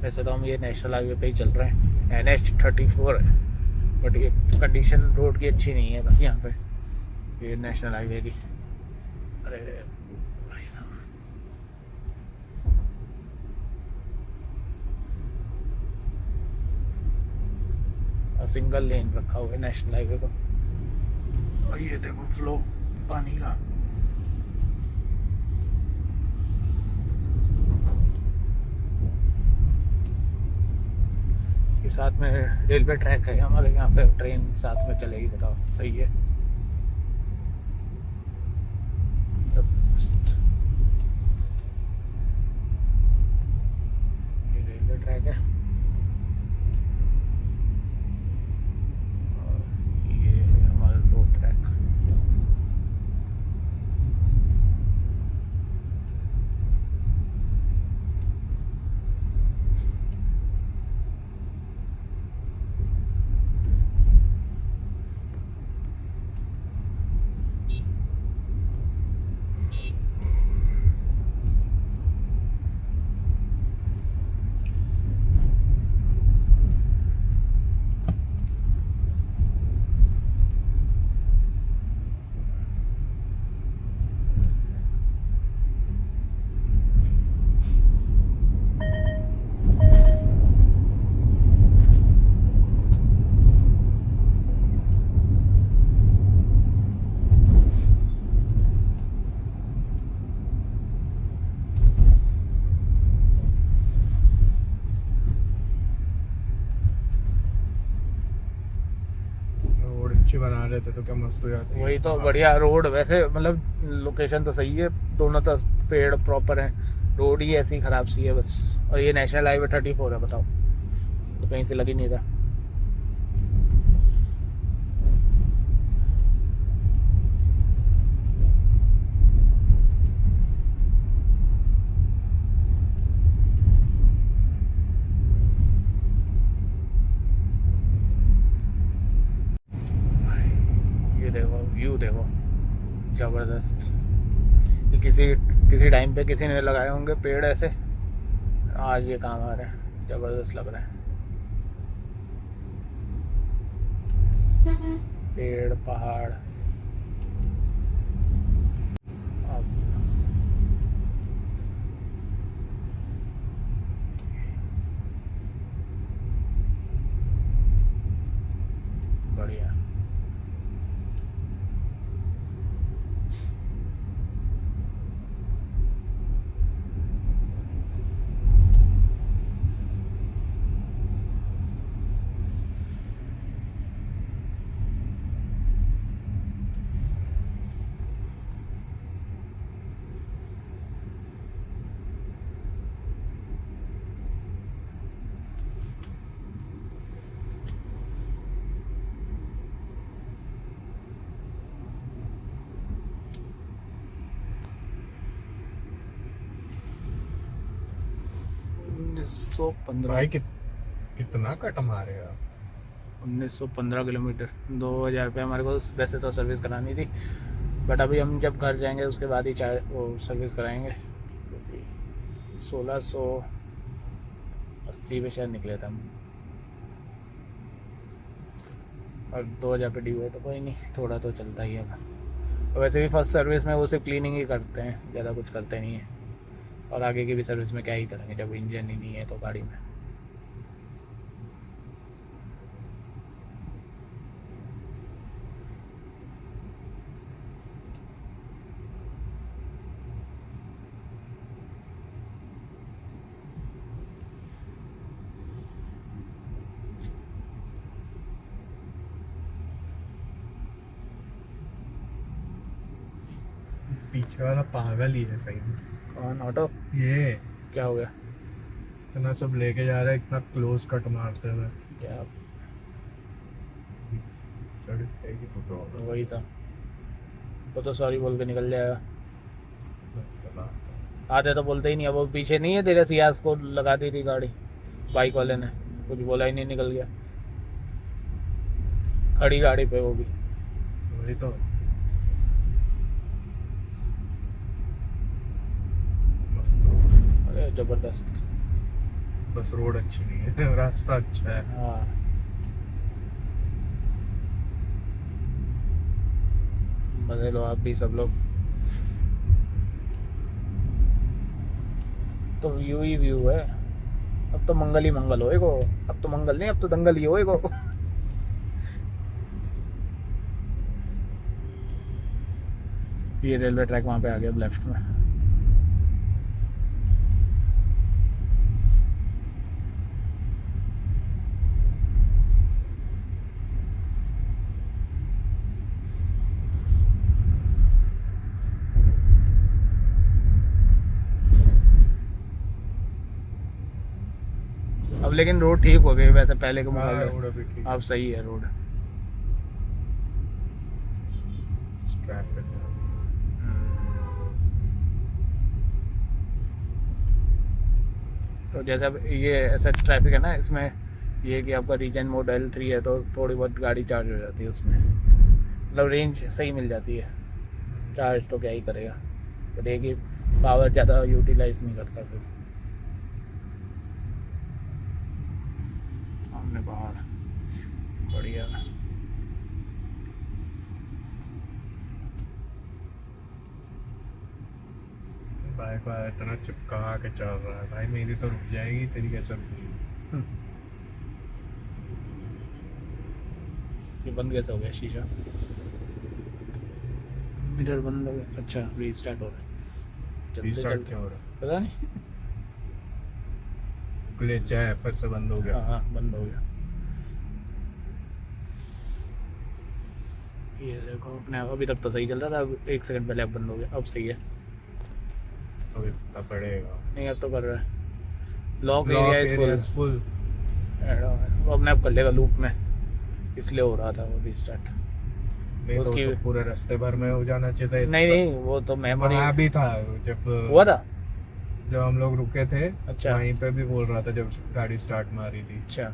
वैसे तो हम ये नेशनल हाईवे पे ही चल रहे हैं, NH34 है, बट ये कंडीशन रोड की अच्छी नहीं है भाई यहाँ पे, ये नेशनल हाईवे की। अरे भाई साहब, सिंगल लेन रखा हुआ है नेशनल हाईवे को। और ये देखो फ्लो पानी का, के साथ में रेलवे ट्रैक है हमारे यहाँ पे, ट्रेन साथ में चलेगी, बताओ सही है। ये रेलवे ट्रैक है और ये हमारा रोड ट्रैक। रोड अच्छी बना लेते तो क्या मस्त हो जाती। वही तो बढ़िया रोड, वैसे मतलब लोकेशन तो सही है, दोनों तरफ पेड़ प्रॉपर हैं, रोड ही ऐसी खराब सी है बस। और ये नेशनल हाईवे 34 है, बताओ, तो कहीं से लग ही नहीं था। ये देखो व्यू देखो, जबरदस्त। ये किसी टाइम पे किसी ने लगाए होंगे पेड़ ऐसे, आज ये काम आ रहे हैं, जबरदस्त लग रहा है। पेड़ पहाड़, बढ़िया। भाई कितना कट मारेगा। 1915 किलोमीटर, 2000 रुपये हमारे को वैसे तो सर्विस करानी थी, बट अभी हम जब घर जाएंगे उसके बाद ही वो सर्विस कराएंगे, क्योंकि 1680 पे शायद निकले थे हम, और 2000 पे ड्यू है तो कोई नहीं, थोड़ा तो चलता ही है। और वैसे भी फर्स्ट सर्विस में वो सिर्फ क्लीनिंग ही करते हैं, ज़्यादा कुछ करते नहीं है, और आगे की भी सर्विस में क्या ही करेंगे जब इंजन ही नहीं है तो गाड़ी में। पीछे वाला पागल ही है सही में। कौन? ऑटो? ये क्या हो गया? इतना सब लेके जा रहा है, इतना क्लोज कट मारते हुए। क्या सड़क है कि तो प्रॉब्लम वही था, वो तो सॉरी बोल के निकल जाएगा। आते तो बोलते ही नहीं है, वो पीछे नहीं है तेरे सियाज को लगा दी थी गाड़ी, बाइक वाले ने कुछ बोला ही नहीं, निकल गया खड़ी गाड़ी पे, वो भी। वही तो अरे जबरदस्त। बस रोड अच्छी नहीं है रास्ता अच्छा है। हाँ मजे लो आप भी सब लोग। तो व्यू ही व्यू है। अब तो मंगल ही मंगल होएगो। अब तो मंगल नहीं, अब तो दंगल ही होएगो। ये रेलवे ट्रैक वहाँ पे आ गया अब लेफ्ट में। अब लेकिन रोड ठीक हो गई वैसे पहले के हाँ, मुकाबले। रोड अभी ठीक अब सही है रोड। ट्रैफिक है। तो जैसे अब ये ऐसा ट्रैफिक है ना, इसमें ये कि आपका रीजन मोड L3 है तो थोड़ी बहुत गाड़ी चार्ज हो जाती है उसमें, मतलब रेंज सही मिल जाती है। चार्ज तो क्या ही करेगा, बट ये कि पावर ज़्यादा यूटिलाइज नहीं करता फिर। सामने पहाड़ बढ़िया। बाइक वाला इतना चिपका के चल रहा है भाई, मेरी तो रुक जाएगी, तेरी कैसे रुकेगी? ये बंद कैसे हो गया शीशा? मिरर बंद हो गया। अच्छा रीस्टार्ट हो रहा है। चलते रीस्टार्ट चलते क्यों हो रहा है? पता नहीं। ग्लिच है, फिर से बंद हो गया। हाँ बंद हो गया। ये देखो अपने अभी तक तो सही चल रहा था, अब 1 सेकंड पहले अब बंद हो गया। अब सही है। अभी पता पड़ेगा। नहीं अब तो कर रहा है। Lock Lock area is area is full। वो अपने आप कर लेगा लूप में, इसलिए हो रहा था वो रीस्टार्ट। नहीं तो, उसकी- तो पूरे रास्ते भर में हो जाना चाहिए था। नहीं नहीं वो तो मेमोरी वहाँ भी था जब हुआ था। जब हम लोग रुके थे, अच्छा। वहीं पे भी बोल रहा था जब गाड़ी स्टार्ट मारी थी। अच्छा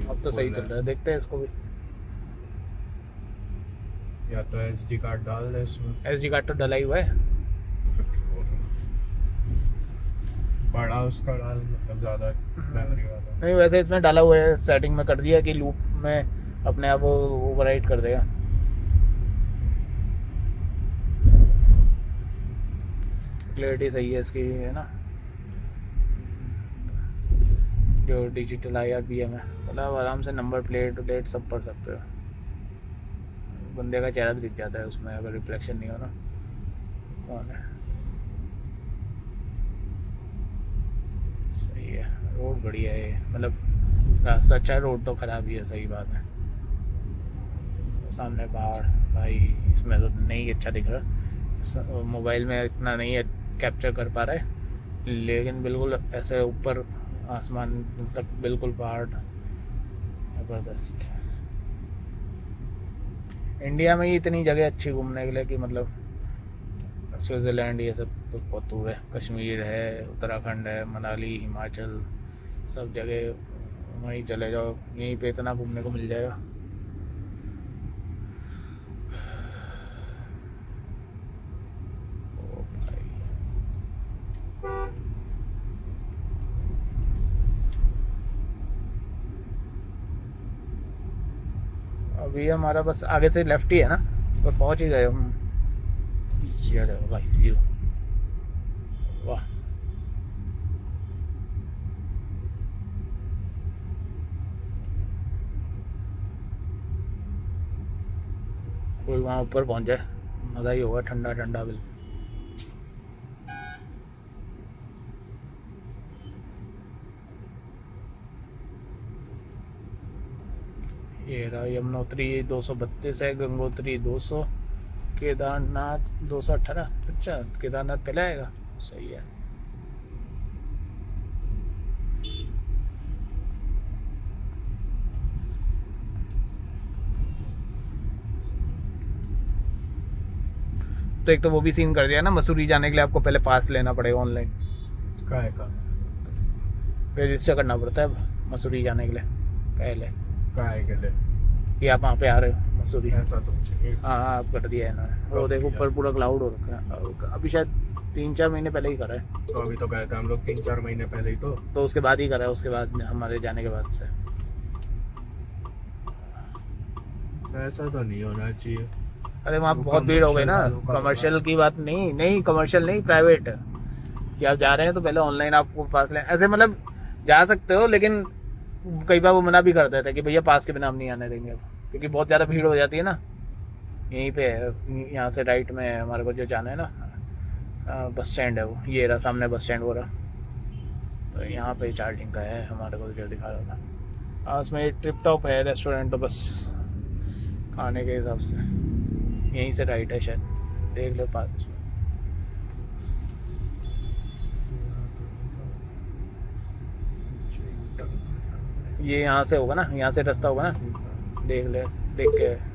अब तो सही चल रहा है, देखते हैं इसको भी। या तो SD कार्ड डाल दे इसमें, SD कार्ड तो डला ही हुआ है। तो फिर क्या बोल रहा हूँ। बड़ा उसका डाल, मतलब ज़्यादा मेमोरी वाला। नहीं वैसे इसमें डाला हुआ है, सेटिंग में कर दिया कि लूप में अपने आप ओवरराइड कर देगा। क्लैरिटी सही है इसकी, है ना, जो डिजिटल IRBM है। मतलब आराम से नंबर प्लेट प्लेट सब पढ़ सकते हो। बंदे का चेहरा भी दिख जाता है उसमें अगर रिफ्लेक्शन नहीं हो ना कौन है। सही है, रोड बढ़िया है ये, मतलब रास्ता अच्छा है, रोड तो ख़राब ही है, सही बात है। सामने पहाड़ भाई, इसमें तो नहीं अच्छा दिख रहा, मोबाइल में इतना नहीं है कैप्चर कर पा रहा है, लेकिन बिल्कुल ऐसे ऊपर आसमान तक बिल्कुल पहाड़, ज़बरदस्त। इंडिया में ही इतनी जगह अच्छी घूमने के लिए कि मतलब स्विट्ज़रलैंड ये सब तो बहुत दूर है, कश्मीर है, उत्तराखंड है, मनाली, हिमाचल, सब जगह वहीं चले जाओ, यहीं पे इतना घूमने को मिल जाएगा। ओ भाई अभी हमारा बस आगे से लेफ्ट ही है ना, पर पहुंच ही गए हम। ये देखो भाई व्यू, वाह। कोई वहाँ ऊपर पहुँच जाए, मज़ा ही होगा, ठंडा ठंडा बिल्कुल। ये रहा यमुनोत्री 232 है, गंगोत्री 200, केदारनाथ 218। अच्छा केदारनाथ पहले आएगा, सही है। तो एक तो वो भी सीन कर दिया ना, मसूरी जाने के लिए आपको पहले पास लेना पड़ेगा ऑनलाइन, काय का रजिस्टर करना पड़ता है मसूरी जाने के लिए पहले। काय के लिए? कि आप वहाँ पे आ रहे हो मसूरी। ऐसा तो चाहिए। हाँ आप कर दिया है इन्होंने। वो देखो ऊपर पूरा क्लाउड हो रखा है। अभी शायद 3-4 महीने पहले ही करा है। तो अभी तो गए थे हम लोग 3-4 महीने पहले ही तो उसके बाद ही करा है, उसके बाद हमारे जाने के बाद से। ऐसा तो नहीं होना चाहिए। अरे वहाँ वो बहुत भीड़ हो गई ना। commercial वालों का कमर्शियल की बात नहीं कमर्शियल नहीं, प्राइवेट कि आप जा रहे हैं तो पहले ऑनलाइन आपको पास लें। ऐसे मतलब जा सकते हो, लेकिन कई बार वो मना भी कर देते हैं कि भैया पास के बिना हम नहीं आने देंगे अब, क्योंकि बहुत ज़्यादा भीड़ हो जाती है ना। यहीं पे यहाँ से राइट में हमारे को जो जाना है ना, बस स्टैंड है वो, ये रहा सामने बस स्टैंड वो रहा। तो यहाँ पे चार्जिंग का है हमारे को, जो दिखा रहा था। पास में ट्रिप टॉप है रेस्टोरेंट, तो बस खाने के हिसाब से यहीं से राइट है शायद, देख लो पास। ये यहाँ से होगा ना, यहाँ से रास्ता होगा ना, देख ले, देख के।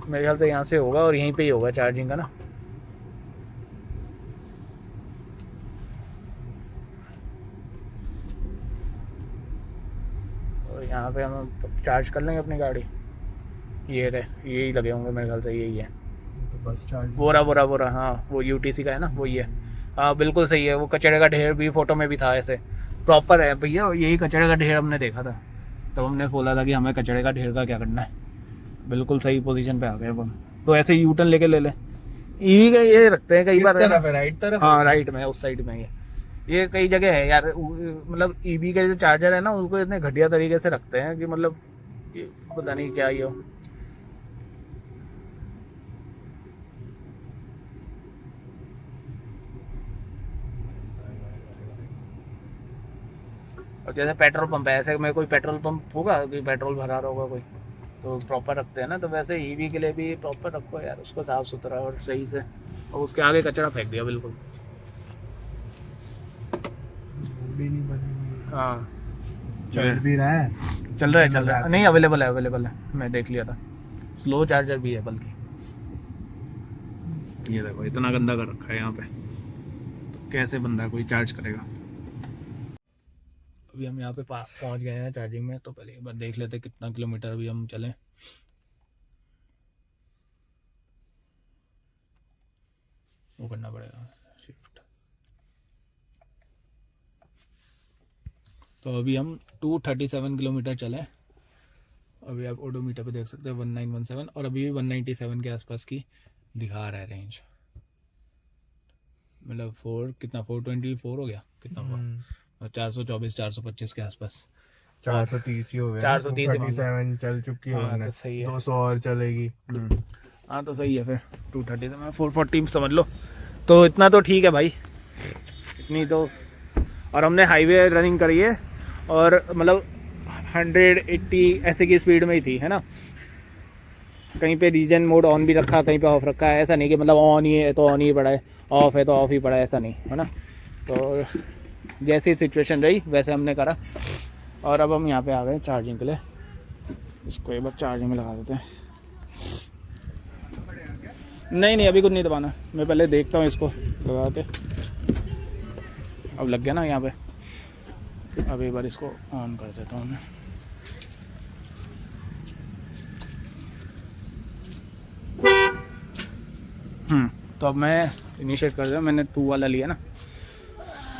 मेरे ख्याल से यहाँ से होगा और यहीं पे ही होगा चार्जिंग का ना। और यहाँ पे हम चार्ज कर लेंगे अपनी गाड़ी। ये रहे, यही लगे होंगे मेरे ख्याल से, यही है। तो बस चार्ज बोरा हाँ, वो यूटीसी का है ना, वही है। हाँ बिल्कुल सही है। वो कचरे का ढेर भी फोटो में भी था, ऐसे प्रॉपर है भैया। यही कचरे का ढेर हमने देखा था, तो हमने बोला था कि हमें कचरे का ढेर का क्या करना है। बिल्कुल सही पोजीशन पे आ गए अब हम। तो ऐसे यू टर्न लेके ले ले। ईवी का ये रखते हैं कई बार, तरफ है, राइट तरफ। हाँ राइट में, उस साइड में ये कई जगह है यार। मतलब ईवी का जो चार्जर है ना, उसको इतने घटिया तरीके से रखते हैं कि मतलब ये पता नहीं क्या ही हो। और जैसे पेट्रोल पंप है, ऐसे में कोई पेट्रोल पंप होगा कि पेट्रोल भरा रहा होगा कोई, तो प्रॉपर रखते हैं ना। तो वैसे ईवी के लिए भी प्रॉपर रखो यार, उसको साफ सुथरा और सही से। और उसके आगे कचरा फेंक दिया बिल्कुल। भी नहीं बनी। हाँ चल भी रहा है, चल रहा है नहीं, अवेलेबल है, मैं देख लिया था। स्लो चार्जर भी है बल्कि। ये देखो इतना गंदा कर रखा है यहाँ पे, तो कैसे बंदा कोई चार्ज करेगा। अभी हम यहाँ पे पहुँच गए हैं चार्जिंग में, तो पहले एक बार देख लेते कितना किलोमीटर अभी हम चले। वो करना पड़ेगा शिफ्ट। तो अभी हम 237 किलोमीटर चले। अभी आप ओडोमीटर पे देख सकते हैं 1917, और अभी भी 197 के आसपास की दिखा रहा है रेंज। मतलब 424 हो गया, कितना हुआ, 424 425 के आसपास। 430 ही हो गया। 430 27 चल चुकी है। हाँ, तो सही है। 200 और चलेगी। हाँ तो सही है फिर। 230 में 440 समझ लो, तो इतना तो ठीक है भाई, इतनी तो। और हमने हाईवे रनिंग करी है, और मतलब 180 ऐसे की स्पीड में ही थी, है ना। कहीं पे रीजन मोड ऑन भी रखा, कहीं पे ऑफ रखा है। ऐसा नहीं कि मतलब ऑन ही है तो ऑन ही पड़ा है, ऑफ है तो ऑफ ही पड़ा है, ऐसा नहीं है ना। तो जैसी सिचुएशन रही वैसे हमने करा। और अब हम यहाँ पे आ गए चार्जिंग के लिए। इसको एक बार चार्जिंग में लगा देते हैं। नहीं अभी कुछ नहीं दबाना, मैं पहले देखता हूँ इसको लगा के। अब लग गया ना यहाँ पे। अब एक बार इसको ऑन कर देता हूँ मैं। तो अब मैं इनिशिएट कर दिया, मैंने 2 वाला लिया ना।